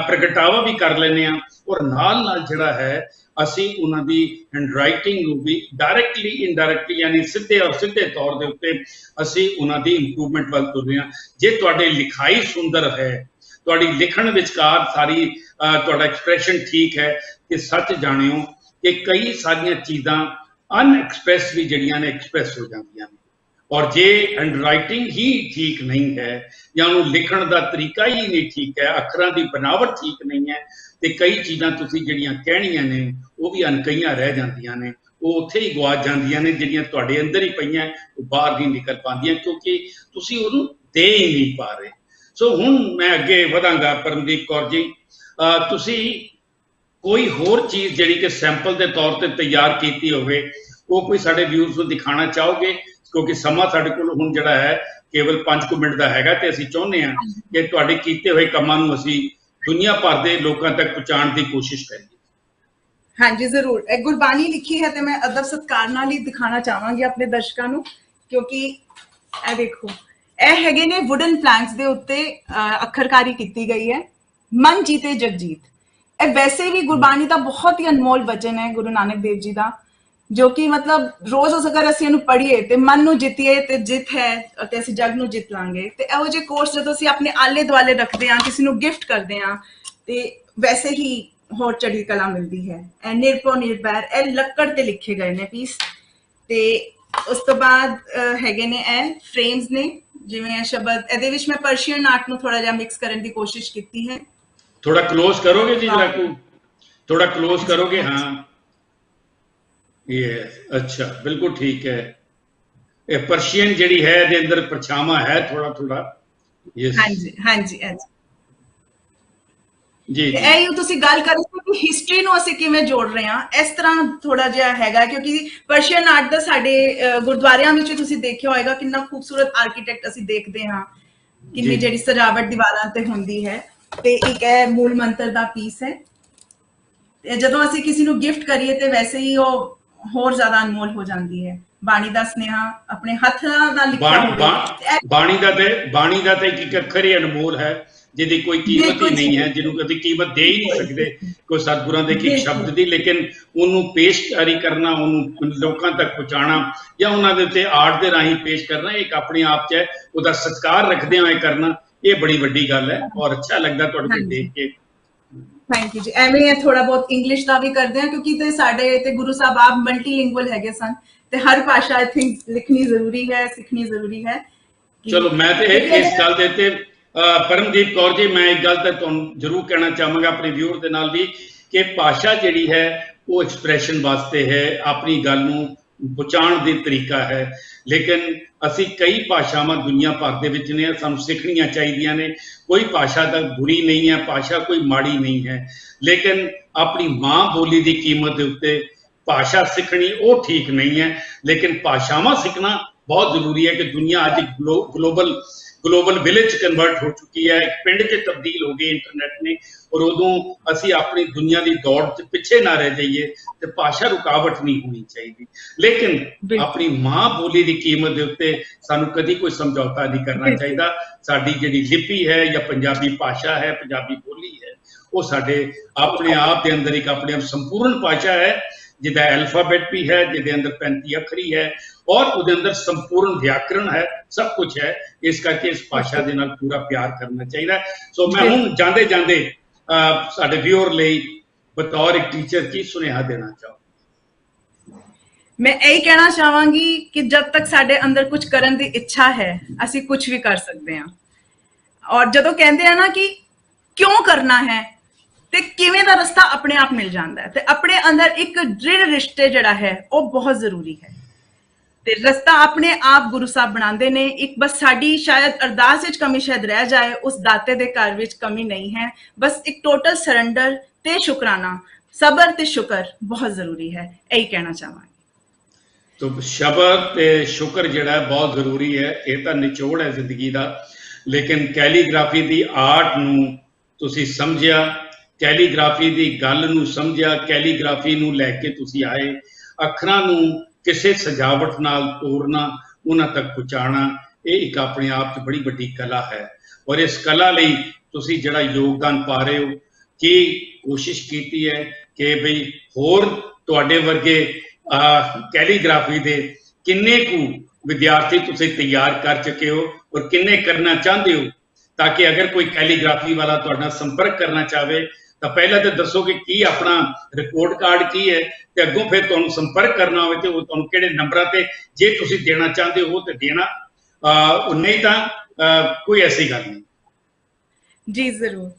ਪ੍ਰਗਟਾਵਾ ਵੀ ਕਰ ਲੈਂਦੇ ਹਾਂ, ਔਰ ਨਾਲ ਨਾਲ ਜਿਹੜਾ ਹੈ ਅਸੀਂ ਉਹਨਾਂ ਦੀ ਹੈਂਡ ਰਾਈਟਿੰਗ ਨੂੰ ਵੀ ਡਾਇਰੈਕਟਲੀ ਇਨਡਾਇਰੈਕਟਲੀ, ਯਾਨੀ ਸਿੱਧੇ ਔਰ ਸਿੱਧੇ ਤੌਰ ਦੇ ਉੱਤੇ ਅਸੀਂ ਉਹਨਾਂ ਦੀ ਇੰਪਰੂਵਮੈਂਟ ਵੱਲ ਤੁਰ ਰਹੇ ਹਾਂ। ਜੇ ਤੁਹਾਡੀ ਲਿਖਾਈ ਸੁੰਦਰ ਹੈ, ਤੁਹਾਡੀ ਲਿਖਣ ਵਿਚਕਾਰ ਸਾਰੀ ਤੁਹਾਡਾ ਐਕਸਪ੍ਰੈਸ਼ਨ ਠੀਕ ਹੈ, ਤੇ ਸੱਚ ਜਾਣਿਓ ਕਿ ਕਈ ਸਾਰੀਆਂ ਚੀਜ਼ਾਂ ਅਨਐਕਸਪ੍ਰੈਸ ਵੀ ਜਿਹੜੀਆਂ ਨੇ ਐਕਸਪ੍ਰੈਸ ਹੋ ਜਾਂਦੀਆਂ ਨੇ। ਔਰ ਜੇ ਹੈਂਡ ਰਾਈਟਿੰਗ ਹੀ ਠੀਕ ਨਹੀਂ ਹੈ, ਜਾਂ ਉਹਨੂੰ ਲਿਖਣ ਦਾ ਤਰੀਕਾ ਹੀ ਨਹੀਂ ਠੀਕ ਹੈ, ਅੱਖਰਾਂ ਦੀ ਬਨਾਵਟ ਠੀਕ ਨਹੀਂ ਹੈ, ਤੇ ਕਈ ਚੀਜ਼ਾਂ ਤੁਸੀਂ ਜਿਹੜੀਆਂ ਕਹਿਣੀਆਂ ਨੇ ਉਹ ਵੀ ਅਣਕਹੀਆਂ ਰਹਿ ਜਾਂਦੀਆਂ ਨੇ, ਉਹ ਉੱਥੇ ਹੀ ਗਵਾਚ ਜਾਂਦੀਆਂ ਨੇ, ਜਿਹੜੀਆਂ ਤੁਹਾਡੇ ਅੰਦਰ ਹੀ ਪਈਆਂ ਉਹ ਬਾਹਰ ਨਹੀਂ ਨਿਕਲ ਪਾਉਂਦੀਆਂ, ਕਿਉਂਕਿ ਤੁਸੀਂ ਉਹਨੂੰ ਦੇ ਹੀ ਨਹੀਂ ਪਾ ਰਹੇ। ਸੋ ਹੁਣ ਮੈਂ ਅੱਗੇ ਵਧਾਂਗਾ ਪਰਮਦੀਪ ਕੌਰ ਜੀ, ਤੁਸੀਂ ਕੋਈ ਹੋਰ ਚੀਜ਼ ਜਿਹੜੀ ਕਿ ਸੈਂਪਲ ਦੇ ਤੌਰ ਤੇ ਤਿਆਰ ਕੀਤੀ ਹੋਵੇ ਉਹ ਕੋਈ ਸਾਡੇ ਵਿਊਅਰਸ ਨੂੰ ਦਿਖਾਣਾ ਚਾਹੋਗੇ? ਕਿਉਂਕਿ ਸਮਾਂ ਸਾਡੇ ਕੋਲ ਹੁਣ ਜਿਹੜਾ ਹੈ ਕੇਵਲ 5 ਮਿੰਟ ਦਾ ਹੈਗਾ ਤੇ ਅਸੀਂ ਚਾਹੁੰਦੇ ਹਾਂ ਕਿ ਤੁਹਾਡੇ ਕੀਤੇ ਹੋਏ ਕੰਮਾਂ ਨੂੰ ਅਸੀਂ ਦੁਨੀਆ ਭਰ ਦੇ ਲੋਕਾਂ ਤੱਕ ਪਹੁੰਚਾਉਣ ਦੀ ਕੋਸ਼ਿਸ਼ ਕਰੀਏ। ਹਾਂਜੀ ਜ਼ਰੂਰ, ਇਹ ਗੁਰਬਾਣੀ ਲਿਖੀ ਹੈ ਤੇ ਮੈਂ ਅਦਬ ਸਤਿਕਾਰ ਨਾਲ ਹੀ ਦਿਖਾਣਾ ਚਾਹਾਂਗੀ ਆਪਣੇ ਦਰਸ਼ਕਾਂ ਨੂੰ, ਕਿਉਂਕਿ ਇਹ ਦੇਖੋ ਇਹ ਹੈਗੇ ਨੇ ਵੁਡਨ ਪਲੈਂਕਸ ਦੇ ਉੱਤੇ ਅੱਖਰਕਾਰੀ ਕੀਤੀ ਗਈ ਹੈ, ਮਨ ਜੀਤੇ ਜਗਜੀਤ। ਇਹ ਵੈਸੇ ਵੀ ਗੁਰਬਾਣੀ ਦਾ ਬਹੁਤ ਹੀ ਅਨਮੋਲ ਵਚਨ ਹੈ ਗੁਰੂ ਨਾਨਕ ਦੇਵ ਜੀ ਦਾ, ਜੋ ਕਿ ਮਤਲਬ ਰੋਜ਼ ਅਗਰ ਅਸੀਂ ਇਹਨੂੰ ਪੜ੍ਹੀਏ ਤੇ ਮਨ ਨੂੰ ਜਿੱਤੀਏ ਤੇ ਜਿੱਤ ਹੈ ਅਤੇ ਅਸੀਂ ਜਗ ਨੂੰ ਜਿੱਤ ਲਾਂਗੇ। ਤੇ ਇਹੋ ਜਿਹੇ ਕੋਰਸ ਜਦੋਂ ਅਸੀਂ ਆਪਣੇ ਆਲੇ ਦੁਆਲੇ ਰੱਖਦੇ ਹਾਂ, ਕਿਸੇ ਨੂੰ ਗਿਫਟ ਕਰਦੇ ਹਾਂ, ਤੇ ਵੈਸੇ ਹੀ ਹੋਰ ਚੜ੍ਹਦੀ ਕਲਾ ਮਿਲਦੀ ਹੈ। ਇਹ ਨਿਰਭਉ ਨਿਰਭੈਰ, ਇਹ ਲੱਕੜ ਤੇ ਲਿਖੇ ਗਏ ਨੇ ਪੀਸ। ਤੇ ਉਸ ਤੋਂ ਬਾਅਦ ਹੈਗੇ ਨੇ ਇਹ ਫਰੇਮਸ ਨੇ, ਜਿਵੇਂ ਇਹ ਸ਼ਬਦ, ਇਹਦੇ ਵਿੱਚ ਮੈਂ ਪਰਸ਼ੀਅਨ ਆਰਟ ਨੂੰ ਥੋੜਾ ਜਿਹਾ ਮਿਕਸ ਕਰਨ ਦੀ ਕੋਸ਼ਿਸ਼ ਕੀਤੀ ਹੈ। ਥੋੜਾ ਕਲੋਜ਼ ਕਰੋਗੇ ਜੀ ਜਰਾ ਕੋ, ਥੋੜਾ ਕਲੋਜ਼ ਕਰੋਗੇ? हाँ ये अच्छा, बिल्कुल ठीक है। ये पर्शियन ਜਿਹੜੀ ਹੈ ਇਹਦੇ ਅੰਦਰ ਪਰਛਾਵਾਂ ਹੈ ਥੋੜਾ ਥੋੜਾ। ਯੈਸ, ਹਾਂਜੀ ਹਾਂਜੀ ਹਾਂਜੀ ਜੀ। ਇਹ ਤੁਸੀਂ ਗੱਲ ਕਰ ਰਹੇ ਹੋ ਕਿ ਹਿਸਟਰੀ ਨੂੰ ਅਸੀਂ ਕਿਵੇਂ ਜੋੜ ਰਹੇ ਹਾਂ, ਇਸ ਤਰ੍ਹਾਂ ਥੋੜਾ ਜਿਹਾ ਹੈਗਾ, ਕਿਉਂਕਿ ਪਰਸ਼ੀਅਨ ਆਰਟ ਦਾ ਸਾਡੇ ਗੁਰਦੁਆਰਿਆਂ ਵਿੱਚ ਤੁਸੀਂ ਦੇਖਿਆ ਹੋਏਗਾ ਕਿੰਨਾ ਖੂਬਸੂਰਤ ਆਰਕੀਟੈਕਟ ਅਸੀਂ ਦੇਖਦੇ ਹਾਂ, ਕਿੰਨੀ ਜਿਹੜੀ ਸਜਾਵਟ ਦੀਵਾਰਾਂ ਤੇ ਹੁੰਦੀ ਹੈ। ਤੇ ਇੱਕ ਇਹ ਮੂਲ ਮੰਤਰ ਦਾ ਪੀਸ ਹੈ, ਤੇ ਜਦੋਂ ਅਸੀਂ ਕਿਸੇ ਨੂੰ ਗਿਫਟ ਕਰੀਏ ਤੇ ਵੈਸੇ ਹੀ ਉਹ ਹੋਰ ਜ਼ਿਆਦਾ ਅਨਮੋਲ ਹੋ ਜਾਂਦੀ ਹੈ। ਬਾਣੀ ਦਾ ਸੁਨੇਹਾ ਆਪਣੇ ਹੱਥਾਂ ਨਾਲ ਲਿਖਿਆ ਹੋਵੇ, ਬਾਣੀ ਦਾ ਤੇ ਇੱਕ ਅੱਖਰ ਹੀ ਅਨਮੋਲ ਹੈ, ਜਿਹਦੀ ਕੋਈ ਕੀਮਤ ਹੀ ਨਹੀਂ ਹੈ, ਜਿਹਨੂੰ ਕਦੀ ਕੀਮਤ ਦੇ ਹੀ ਨਹੀਂ ਸਕਦੇ ਕੋਈ ਸਤਿਗੁਰਾਂ ਦੇ ਇੱਕ ਸ਼ਬਦ ਦੀ। ਲੇਕਿਨ ਉਹਨੂੰ ਪੇਸ਼ਕਾਰੀ ਕਰਨਾ, ਉਹਨੂੰ ਲੋਕਾਂ ਤੱਕ ਪਹੁੰਚਾਉਣਾ ਜਾਂ ਉਹਨਾਂ ਦੇ ਉੱਤੇ ਆਰਟ ਦੇ ਰਾਹੀਂ ਪੇਸ਼ ਕਰਨਾ, ਇੱਕ ਆਪਣੇ ਆਪ 'ਚ ਹੈ। ਉਹਦਾ ਸਤਿਕਾਰ ਰੱਖਦੇ ਹੋਏ ਕਰਨਾ, ਇਹ ਬੜੀ ਵੱਡੀ ਗੱਲ ਹੈ ਔਰ ਅੱਛਾ ਲੱਗਦਾ ਤੁਹਾਡੇ ਕੋਲ ਦੇਖ ਕੇ। ਥੈਂਕ ਯੂ ਜੀ। ਐਵੇਂ ਥੋੜਾ ਬਹੁਤ ਇੰਗਲਿਸ਼ ਦਾ ਵੀ ਕਰਦੇ ਹਾਂ, ਕਿਉਂਕਿ ਤੇ ਸਾਡੇ ਤੇ ਗੁਰੂ ਸਾਹਿਬ ਆਪ ਮਲਟੀਲਿੰਗੁਅਲ ਹੈਗੇ ਸਨ, ਤੇ ਹਰ ਭਾਸ਼ਾ ਆਈ ਥਿੰਕ ਲਿਖਣੀ ਜ਼ਰੂਰੀ ਹੈ, ਸਿੱਖਣੀ ਜ਼ਰੂਰੀ ਹੈ। ਚਲੋ ਮੈਂ ਤੇ ਇਸ ਗੱਲ ਦੇ ਉੱਤੇ ਪਰਮਦੀਪ ਕੌਰ ਜੀ, ਮੈਂ ਇੱਕ ਗੱਲ ਤਾਂ ਤੁਹਾਨੂੰ ਜ਼ਰੂਰ ਕਹਿਣਾ ਚਾਹਾਂਗਾ ਆਪਣੇ ਵਿਊਅਰ ਦੇ ਨਾਲ ਵੀ, ਕਿ ਭਾਸ਼ਾ ਜਿਹੜੀ ਹੈ ਉਹ ਐਕਸਪ੍ਰੈਸ਼ਨ ਵਾਸਤੇ ਹੈ, ਆਪਣੀ ਗੱਲ ਨੂੰ ਪਹੁੰਚਾਉਣ ਦੀ ਤਰੀਕਾ ਹੈ। ਲੇਕਿਨ ਅਸੀਂ ਕਈ ਭਾਸ਼ਾਵਾਂ ਦੁਨੀਆ ਭਰ ਦੇ ਵਿੱਚ ਨੇ, ਸਾਨੂੰ ਸਿੱਖਣੀਆਂ ਚਾਹੀਦੀਆਂ ਨੇ। ਕੋਈ ਭਾਸ਼ਾ ਤਾਂ ਬੁਰੀ ਨਹੀਂ ਹੈ, ਭਾਸ਼ਾ ਕੋਈ ਮਾੜੀ ਨਹੀਂ ਹੈ, ਲੇਕਿਨ ਆਪਣੀ ਮਾਂ ਬੋਲੀ ਦੀ ਕੀਮਤ ਦੇ ਉੱਤੇ ਭਾਸ਼ਾ ਸਿੱਖਣੀ ਉਹ ਠੀਕ ਨਹੀਂ ਹੈ। ਲੇਕਿਨ ਭਾਸ਼ਾਵਾਂ ਸਿੱਖਣਾ ਬਹੁਤ ਜ਼ਰੂਰੀ ਹੈ ਕਿ ਦੁਨੀਆ ਅੱਜ ਗਲੋਬਲ ਵਿਲੇਜ 'ਚ ਕਨਵਰਟ ਹੋ ਚੁੱਕੀ ਹੈ, ਇੱਕ ਪਿੰਡ 'ਚ ਤਬਦੀਲ ਹੋ ਗਈ ਇੰਟਰਨੈਟ ਨੇ। ਔਰ ਉਦੋਂ ਅਸੀਂ ਆਪਣੀ ਦੁਨੀਆ ਦੀ ਦੌੜ 'ਚ ਪਿੱਛੇ ਨਾ ਰਹਿ ਜਾਈਏ, ਤੇ ਭਾਸ਼ਾ ਰੁਕਾਵਟ ਨਹੀਂ ਹੋਣੀ ਚਾਹੀਦੀ। ਲੇਕਿਨ ਆਪਣੀ ਮਾਂ ਬੋਲੀ ਦੀ ਕੀਮਤ ਦੇ ਉੱਤੇ ਸਾਨੂੰ ਕਦੀ ਕੋਈ ਸਮਝੌਤਾ ਨਹੀਂ ਕਰਨਾ ਚਾਹੀਦਾ। ਸਾਡੀ ਜਿਹੜੀ ਲਿਪੀ ਹੈ ਜਾਂ ਪੰਜਾਬੀ ਭਾਸ਼ਾ ਹੈ, ਪੰਜਾਬੀ ਬੋਲੀ ਹੈ, ਉਹ ਸਾਡੇ ਆਪਣੇ ਆਪ ਦੇ ਅੰਦਰ ਇੱਕ ਆਪਣੇ ਆਪ ਸੰਪੂਰਨ ਭਾਸ਼ਾ ਹੈ, ਜਿਹਦਾ ਐਲਫਾਬੈਟ ਵੀ ਹੈ, ਜਿਹਦੇ ਅੰਦਰ 35 ਅੱਖਰੀ ਹੈ ਔਰ ਉਹਦੇ ਅੰਦਰ ਸੰਪੂਰਨ ਵਿਆਕਰਣ ਹੈ, ਸਭ ਕੁਝ ਹੈ। ਇਸ ਕਰਕੇ ਇਸ ਭਾਸ਼ਾ ਦੇ ਨਾਲ ਪੂਰਾ ਪਿਆਰ ਕਰਨਾ ਚਾਹੀਦਾ। ਸੋ ਮੈਂ ਹੁਣ ਜਾਂਦੇ ਜਾਂਦੇ ਸਾਡੇ ਵਿਊਅਰ ਲਈ ਬਤੌਰ ਇੱਕ ਟੀਚਰ ਕੀ ਸੁਨੇਹਾ ਦੇਣਾ ਚਾਹਾਂ? ਮੈਂ ਇਹ ਕਹਿਣਾ ਚਾਹਾਂਗੀ ਕਿ ਜਦ ਤੱਕ ਸਾਡੇ ਅੰਦਰ ਕੁਝ ਕਰਨ ਦੀ ਇੱਛਾ ਹੈ, ਅਸੀਂ ਕੁਝ ਵੀ ਕਰ ਸਕਦੇ ਹਾਂ। ਔਰ ਜਦੋਂ ਕਹਿੰਦੇ ਆ ਨਾ ਕਿ ਕਿਉਂ ਕਰਨਾ ਹੈ ਤੇ ਕਿਵੇਂ ਦਾ ਰਸਤਾ ਆਪਣੇ ਆਪ ਮਿਲ ਜਾਂਦਾ ਹੈ, ਤੇ ਆਪਣੇ ਅੰਦਰ ਇੱਕ ਦ੍ਰਿੜ ਰਿਸ਼ਤੇ ਜਿਹੜਾ ਹੈ ਉਹ ਬਹੁਤ ਜ਼ਰੂਰੀ ਹੈ। ਤੇ ਰਸਤਾ ਆਪਣੇ ਆਪ ਗੁਰੂ ਸਾਹਿਬ ਬਣਾਉਂਦੇ ਨੇ। ਇੱਕ ਬਸ ਸਾਡੀ ਸ਼ਾਇਦ ਅਰਦਾਸ ਵਿੱਚ ਕਮੀ ਸ਼ਾਇਦ ਰਹਿ ਜਾਏ, ਉਸ ਦਾਤੇ ਦੇ ਘਰ ਵਿੱਚ ਕਮੀ ਨਹੀਂ ਹੈ। ਬਸ ਇੱਕ ਟੋਟਲ ਸਰੈਂਡਰ ਤੇ ਸ਼ੁਕਰਾਨਾ, ਸਬਰ ਤੇ ਸ਼ੁਕਰ ਬਹੁਤ ਜ਼ਰੂਰੀ ਹੈ। ਇਹੀ ਕਹਿਣਾ ਚਾਹਾਂਗੀ। ਤੋ ਸ਼ਬਰ ਤੇ ਸ਼ੁਕਰ ਜਿਹੜਾ ਬਹੁਤ ਜ਼ਰੂਰੀ ਹੈ, ਇਹ ਤਾਂ ਨਿਚੋੜ ਹੈ ਜ਼ਿੰਦਗੀ ਦਾ। ਲੇਕਿਨ ਕੈਲੀਗ੍ਰਾਫੀ ਦੀ ਆਰਟ ਨੂੰ ਤੁਸੀਂ ਸਮਝਿਆ, ਕੈਲੀਗ੍ਰਾਫੀ ਦੀ ਗੱਲ ਨੂੰ ਸਮਝਿਆ, ਕੈਲੀਗ੍ਰਾਫੀ ਨੂੰ ਲੈ ਕੇ ਤੁਸੀਂ ਆਏ, ਅੱਖਰਾਂ ਨੂੰ ਕਿਸੇ ਸਜਾਵਟ ਨਾਲ ਤੋੜਨਾ, ਉਹਨਾਂ ਤੱਕ ਪਹੁੰਚਾਉਣਾ, ਇਹ ਇੱਕ ਆਪਣੇ ਆਪ 'ਚ ਬੜੀ ਵੱਡੀ ਕਲਾ ਹੈ। ਔਰ ਇਸ ਕਲਾ ਲਈ ਤੁਸੀਂ ਜਿਹੜਾ ਯੋਗਦਾਨ ਪਾ ਰਹੇ ਹੋ, ਕੀ ਕੋਸ਼ਿਸ਼ ਕੀਤੀ ਹੈ ਕਿ ਬਈ ਹੋਰ ਤੁਹਾਡੇ ਵਰਗੇ ਕੈਲੀਗ੍ਰਾਫੀ ਦੇ ਕਿੰਨੇ ਕੁ ਵਿਦਿਆਰਥੀ ਤੁਸੀਂ ਤਿਆਰ ਕਰ ਚੁੱਕੇ ਹੋ ਔਰ ਕਿੰਨੇ ਕਰਨਾ ਚਾਹੁੰਦੇ ਹੋ, ਤਾਂ ਕਿ ਅਗਰ ਕੋਈ ਕੈਲੀਗ੍ਰਾਫੀ ਵਾਲਾ ਤੁਹਾਡਾ ਸੰਪਰਕ ਕਰਨਾ ਚਾਹਵੇ ਤਾਂ ਪਹਿਲਾਂ ਤਾਂ ਦੱਸੋ ਕਿ ਕੀ ਆਪਣਾ ਰਿਪੋਰਟ ਕਾਰਡ ਕੀ ਹੈ, ਤੇ ਅੱਗੋਂ ਫਿਰ ਤੁਹਾਨੂੰ ਸੰਪਰਕ ਕਰਨਾ ਹੋਵੇ ਤੇ ਉਹ ਤੁਹਾਨੂੰ ਕਿਹੜੇ ਨੰਬਰਾਂ ਤੇ ਜੇ ਤੁਸੀਂ ਦੇਣਾ ਚਾਹੁੰਦੇ ਹੋ ਤੇ ਦੇਣਾ, ਨਹੀਂ ਤਾਂ ਕੋਈ ਐਸੀ ਗੱਲ ਨਹੀਂ। ਜੀ ਜ਼ਰੂਰ।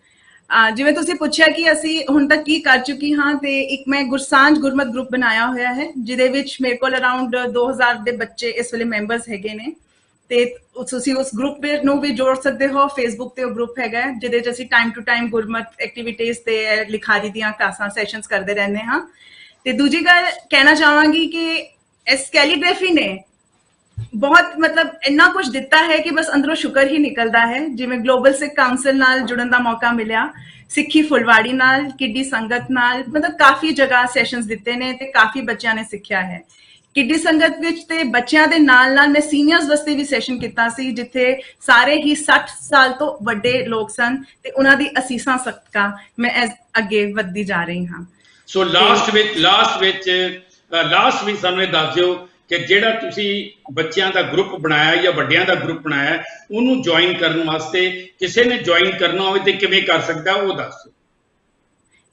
ਜਿਵੇਂ ਤੁਸੀਂ ਪੁੱਛਿਆ ਕਿ ਅਸੀਂ ਹੁਣ ਤੱਕ ਕੀ ਕਰ ਚੁੱਕੀ ਹਾਂ, ਤੇ ਇੱਕ ਮੈਂ ਗੁਰਸਾਂਝ ਗੁਰਮਤ ਗਰੁੱਪ ਬਣਾਇਆ ਹੋਇਆ ਹੈ, ਜਿਹਦੇ ਵਿੱਚ ਮੇਰੇ ਕੋਲ ਅਰਾਊਂਡ 2000 ਦੇ ਬੱਚੇ ਇਸ ਵੇਲੇ ਮੈਂਬਰਸ ਹੈਗੇ ਨੇ। ਤੇ ਤੁਸੀਂ ਉਸ ਗਰੁੱਪ ਨੂੰ ਵੀ ਜੋੜ ਸਕਦੇ ਹੋ। ਫੇਸਬੁੱਕ ਤੇ ਉਹ ਗਰੁੱਪ ਹੈਗਾ ਜਿਹਦੇ 'ਚ ਅਸੀਂ time to time Gurmat activities ਤੇ ਲਿਖਾਰੀ ਦੀਆਂ ਕਲਾਸਾਂ ਸੈਸ਼ਨਸ ਕਰਦੇ ਰਹਿੰਦੇ ਹਾਂ। ਤੇ ਦੂਜੀ ਗੱਲ ਕਹਿਣਾ ਚਾਹਾਂਗੀ ਕਿ ਇਸ ਕੈਲੀਗ੍ਰਾਫੀ ਨੇ ਬਹੁਤ ਮਤਲਬ ਇੰਨਾ ਕੁਝ ਦਿੱਤਾ ਹੈ ਕਿ ਬਸ ਅੰਦਰੋਂ ਸ਼ੁਕਰ ਹੀ ਨਿਕਲਦਾ ਹੈ। ਜਿਵੇਂ ਗਲੋਬਲ ਸਿੱਖ ਕਾਉਂਸਲ ਨਾਲ ਜੁੜਨ ਦਾ ਮੌਕਾ ਮਿਲਿਆ, ਸਿੱਖੀ ਫੁਲਵਾੜੀ ਨਾਲ, ਕਿੱਡੀ ਸੰਗਤ ਨਾਲ, ਮਤਲਬ ਕਾਫੀ ਜਗ੍ਹਾ ਸੈਸ਼ਨਸ ਦਿੱਤੇ ਨੇ ਤੇ ਕਾਫੀ ਬੱਚਿਆਂ ਨੇ ਸਿੱਖਿਆ ਹੈ। ਕਿੱਡੀ ਸੰਗਤ ਵਿੱਚ ਤੇ ਬੱਚਿਆਂ ਦੇ ਨਾਲ ਮੈਂ ਸੀਨੀਅਰਸ ਵਾਸਤੇ ਵੀ ਸੈਸ਼ਨ ਕੀਤਾ ਸੀ, ਜਿੱਥੇ ਸਾਰੇ ਹੀ 60 ਸਾਲ ਤੋਂ ਵੱਡੇ ਲੋਕ ਸਨ ਤੇ ਉਹਨਾਂ ਦੀ ਅਸੀਸਾਂ ਸਦਕਾ ਮੈਂ ਅੱਗੇ ਵੱਧਦੀ ਜਾ ਰਹੀ ਹਾਂ। ਸੋ ਲਾਸਟ ਵਿੱਚ ਸਾਨੂੰ ਇਹ ਦੱਸ ਦਿਓ ਕਿ ਜਿਹੜਾ ਤੁਸੀਂ ਬੱਚਿਆਂ ਦਾ ਗਰੁੱਪ ਬਣਾਇਆ ਜਾਂ ਵੱਡਿਆਂ ਦਾ ਗਰੁੱਪ ਬਣਾਇਆ, ਉਹਨੂੰ ਜੁਆਇਨ ਕਰਨ ਵਾਸਤੇ ਕਿਸੇ ਨੇ ਜੁਆਇਨ ਕਰਨਾ ਹੋਵੇ ਤੇ ਕਿਵੇਂ ਕਰ ਸਕਦਾ, ਉਹ ਦੱਸ ਦਿਓ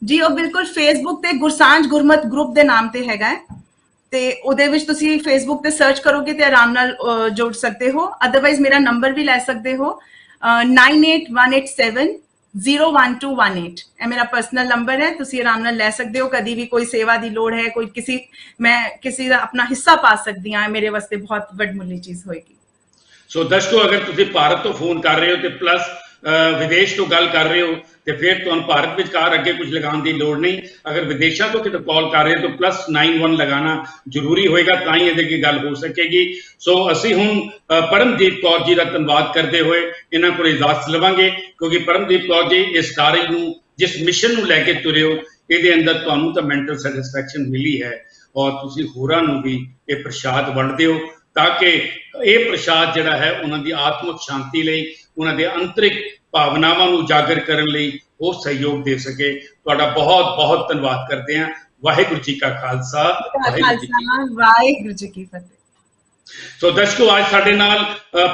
ਜੀ। ਉਹ ਬਿਲਕੁਲ ਫੇਸਬੁੱਕ ਤੇ ਗੁਰਸਾਂਝ ਗੁਰਮਤ ਗਰੁੱਪ ਦੇ ਨਾਮ ਤੇ ਹੈਗਾ ਤੇ ਉਹਦੇ ਵਿੱਚ ਤੁਸੀਂ ਫੇਸਬੁੱਕ ਤੇ ਸਰਚ ਕਰੋਗੇ ਤੇ ਆਰਾਮ ਨਾਲ ਜੁੜ ਸਕਦੇ ਹੋ। ਅਦਰਵਾਈਜ਼ ਮੇਰਾ ਨੰਬਰ ਵੀ ਲੈ ਸਕਦੇ ਹੋ 9818701218। ਇਹ ਮੇਰਾ ਪਰਸਨਲ ਨੰਬਰ ਹੈ, ਤੁਸੀਂ ਆਰਾਮ ਨਾਲ ਲੈ ਸਕਦੇ ਹੋ। ਕਦੀ ਵੀ ਕੋਈ ਸੇਵਾ ਦੀ ਲੋੜ ਹੈ, ਮੈਂ ਕਿਸੇ ਦਾ ਆਪਣਾ ਹਿੱਸਾ ਪਾ ਸਕਦੀ ਹਾਂ, ਮੇਰੇ ਵਾਸਤੇ ਬਹੁਤ ਵੱਡਮੁੱਲੀ ਚੀਜ਼ ਹੋਏਗੀ। ਸੋ ਦਰਸ਼ਕੋ, ਅਗਰ ਤੁਸੀਂ ਭਾਰਤ ਤੋਂ ਫੋਨ ਕਰ ਰਹੇ ਹੋ ਤੇ ਪਲੱਸ ਵਿਦੇਸ਼ ਤੋਂ ਗੱਲ ਕਰ ਰਹੇ ਹੋ ਤੇ ਫਿਰ ਤੁਹਾਨੂੰ ਭਾਰਤ ਵਿਚਕਾਰ ਅੱਗੇ ਕੁਝ ਲਗਾਉਣ ਦੀ ਲੋੜ ਨਹੀਂ। ਅਗਰ ਵਿਦੇਸ਼ਾਂ ਤੋਂ ਕਿਤੇ ਕਾਲ ਕਰ ਰਹੇ ਹੋ ਤਾਂ +91 ਲਗਾਉਣਾ ਜ਼ਰੂਰੀ ਹੋਏਗਾ, ਤਾਂ ਹੀ ਇਹਦੇ ਕੀ ਗੱਲ ਹੋ ਸਕੇਗੀ। ਸੋ ਅਸੀਂ ਹੁਣ ਪਰਮਦੀਪ ਕੌਰ ਜੀ ਦਾ ਧੰਨਵਾਦ ਕਰਦੇ ਹੋਏ ਇਹਨਾਂ ਕੋਲ ਇਜਾਜ਼ਤ ਲਵਾਂਗੇ, ਕਿਉਂਕਿ ਪਰਮਦੀਪ ਕੌਰ ਜੀ ਇਸ ਕਾਰਜ ਨੂੰ, ਜਿਸ ਮਿਸ਼ਨ ਨੂੰ ਲੈ ਕੇ ਤੁਰੇ ਹੋ, ਇਹਦੇ ਅੰਦਰ ਤੁਹਾਨੂੰ ਤਾਂ ਮੈਂਟਲ ਸੈਟਿਸਫੈਕਸ਼ਨ ਮਿਲੀ ਹੈ ਔਰ ਤੁਸੀਂ ਹੋਰਾਂ ਨੂੰ ਵੀ ਇਹ ਪ੍ਰਸ਼ਾਦ ਵੰਡਦੇ ਹੋ, ਤਾਂ ਕਿ ਇਹ ਪ੍ਰਸ਼ਾਦ ਜਿਹੜਾ ਹੈ ਉਹਨਾਂ ਦੀ ਆਤਮਿਕ ਸ਼ਾਂਤੀ ਲਈ, ਉਹਨਾਂ ਦੇ ਅੰਤਰਿਕ ਭਾਵਨਾਵਾਂ ਨੂੰ ਉਜਾਗਰ ਕਰਨ ਲਈ ਉਹ ਸਹਿਯੋਗ ਦੇ ਸਕੇ। ਤੁਹਾਡਾ ਬਹੁਤ ਬਹੁਤ ਧੰਨਵਾਦ ਕਰਦੇ ਹਾਂ। ਵਾਹਿਗੁਰੂ ਜੀ ਕਾ ਖਾਲਸਾ, ਵਾਹਿਗੁਰੂ ਜੀ ਕੀ ਫਤਿਹ। ਸੋ ਦਰਸ਼ਕੋ, ਅੱਜ ਸਾਡੇ ਨਾਲ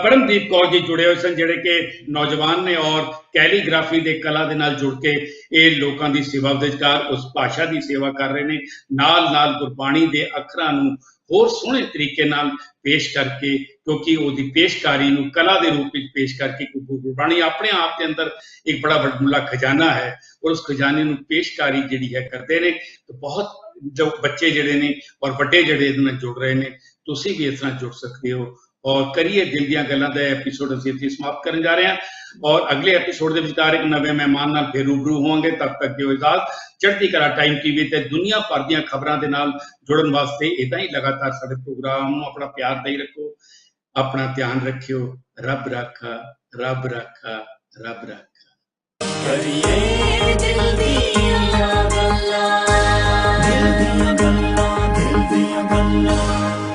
ਪਰਮਦੀਪ ਕੌਰ ਜੀ ਜੁੜੇ ਹੋਏ ਸਨ, ਜਿਹੜੇ ਕਿ ਨੌਜਵਾਨ ਨੇ ਔਰ ਕੈਲੀਗ੍ਰਾਫੀ ਦੇ ਕਲਾ ਦੇ ਨਾਲ ਜੁੜ ਕੇ ਇਹ ਲੋਕਾਂ ਦੀ ਸੇਵਾ ਵਿਚਕਾਰ ਉਸ ਭਾਸ਼ਾ ਦੀ ਸੇਵਾ ਕਰ ਰਹੇ ਨੇ, ਨਾਲ ਗੁਰਬਾਣੀ ਦੇ ਅੱਖਰਾਂ ਨੂੰ ਹੋਰ ਸੋਹਣੇ ਤਰੀਕੇ ਨਾਲ ਪੇਸ਼ ਕਰਕੇ, ਕਿਉਂਕਿ ਉਹਦੀ ਪੇਸ਼ਕਾਰੀ ਨੂੰ ਕਲਾ ਦੇ ਰੂਪ ਵਿੱਚ ਪੇਸ਼ ਕਰਕੇ, ਗੁਰਬਾਣੀ ਆਪਣੇ ਆਪ ਦੇ ਅੰਦਰ ਇੱਕ ਬੜਾ ਵੱਡਮੁੱਲਾ ਖਜ਼ਾਨਾ ਹੈ ਔਰ ਉਸ ਖਜ਼ਾਨੇ ਨੂੰ ਪੇਸ਼ਕਾਰੀ ਜਿਹੜੀ ਹੈ ਕਰਦੇ ਨੇ। ਤੇ ਬਹੁਤ ਜੋ ਬੱਚੇ ਜਿਹੜੇ ਨੇ ਔਰ ਵੱਡੇ ਜਿਹੜੇ ਇਹਦੇ ਨਾਲ ਜੁੜ ਰਹੇ ਨੇ, ਤੁਸੀਂ ਵੀ ਇਸ ਤਰ੍ਹਾਂ ਜੁੜ ਸਕਦੇ ਹੋ। ਔਰ ਕਰੀਏ ਦਿਲ ਦੀਆਂ ਗੱਲਾਂ ਦਾ ਐਪੀਸੋਡ ਅਸੀਂ ਇੱਥੇ ਸਮਾਪਤ ਕਰਨ ਜਾ ਰਹੇ ਹਾਂ ਔਰ ਅਗਲੇ ਐਪੀਸੋਡ ਦੇ ਵਿਚਕਾਰ ਇੱਕ ਨਵੇਂ ਮਹਿਮਾਨ ਨਾਲ ਫਿਰ ਰੂਬਰੂ ਹੋਵਾਂਗੇ। ਤਦ ਤੱਕ ਦਿਓ ਇਜਾਜ਼ਤ। ਚੜ੍ਹਦੀ ਕਲਾ ਟਾਈਮ ਟੀਵੀ ਤੇ ਦੁਨੀਆ ਭਰ ਦੀਆਂ ਖਬਰਾਂ ਦੇ ਨਾਲ ਜੁੜਨ ਵਾਸਤੇ ਇਦਾਂ ਹੀ ਲਗਾਤਾਰ ਸਾਡੇ ਪ੍ਰੋਗਰਾਮ ਨੂੰ ਆਪਣਾ ਪਿਆਰ ਦੇਈ ਰੱਖੋ, ਆਪਣਾ ਧਿਆਨ ਰੱਖਿਓ। ਰੱਬ ਰਾਖਾ, ਰੱਬ ਰਾਖਾ, ਰੱਬ ਰਾਖਾ। ਕਰੀਏ ਦਿਲ ਦੀਆਂ ਗੱਲਾਂ, ਦਿਲ ਦੀਆਂ ਗੱਲਾਂ, ਦਿਲ ਦੀਆਂ ਗੱਲਾਂ।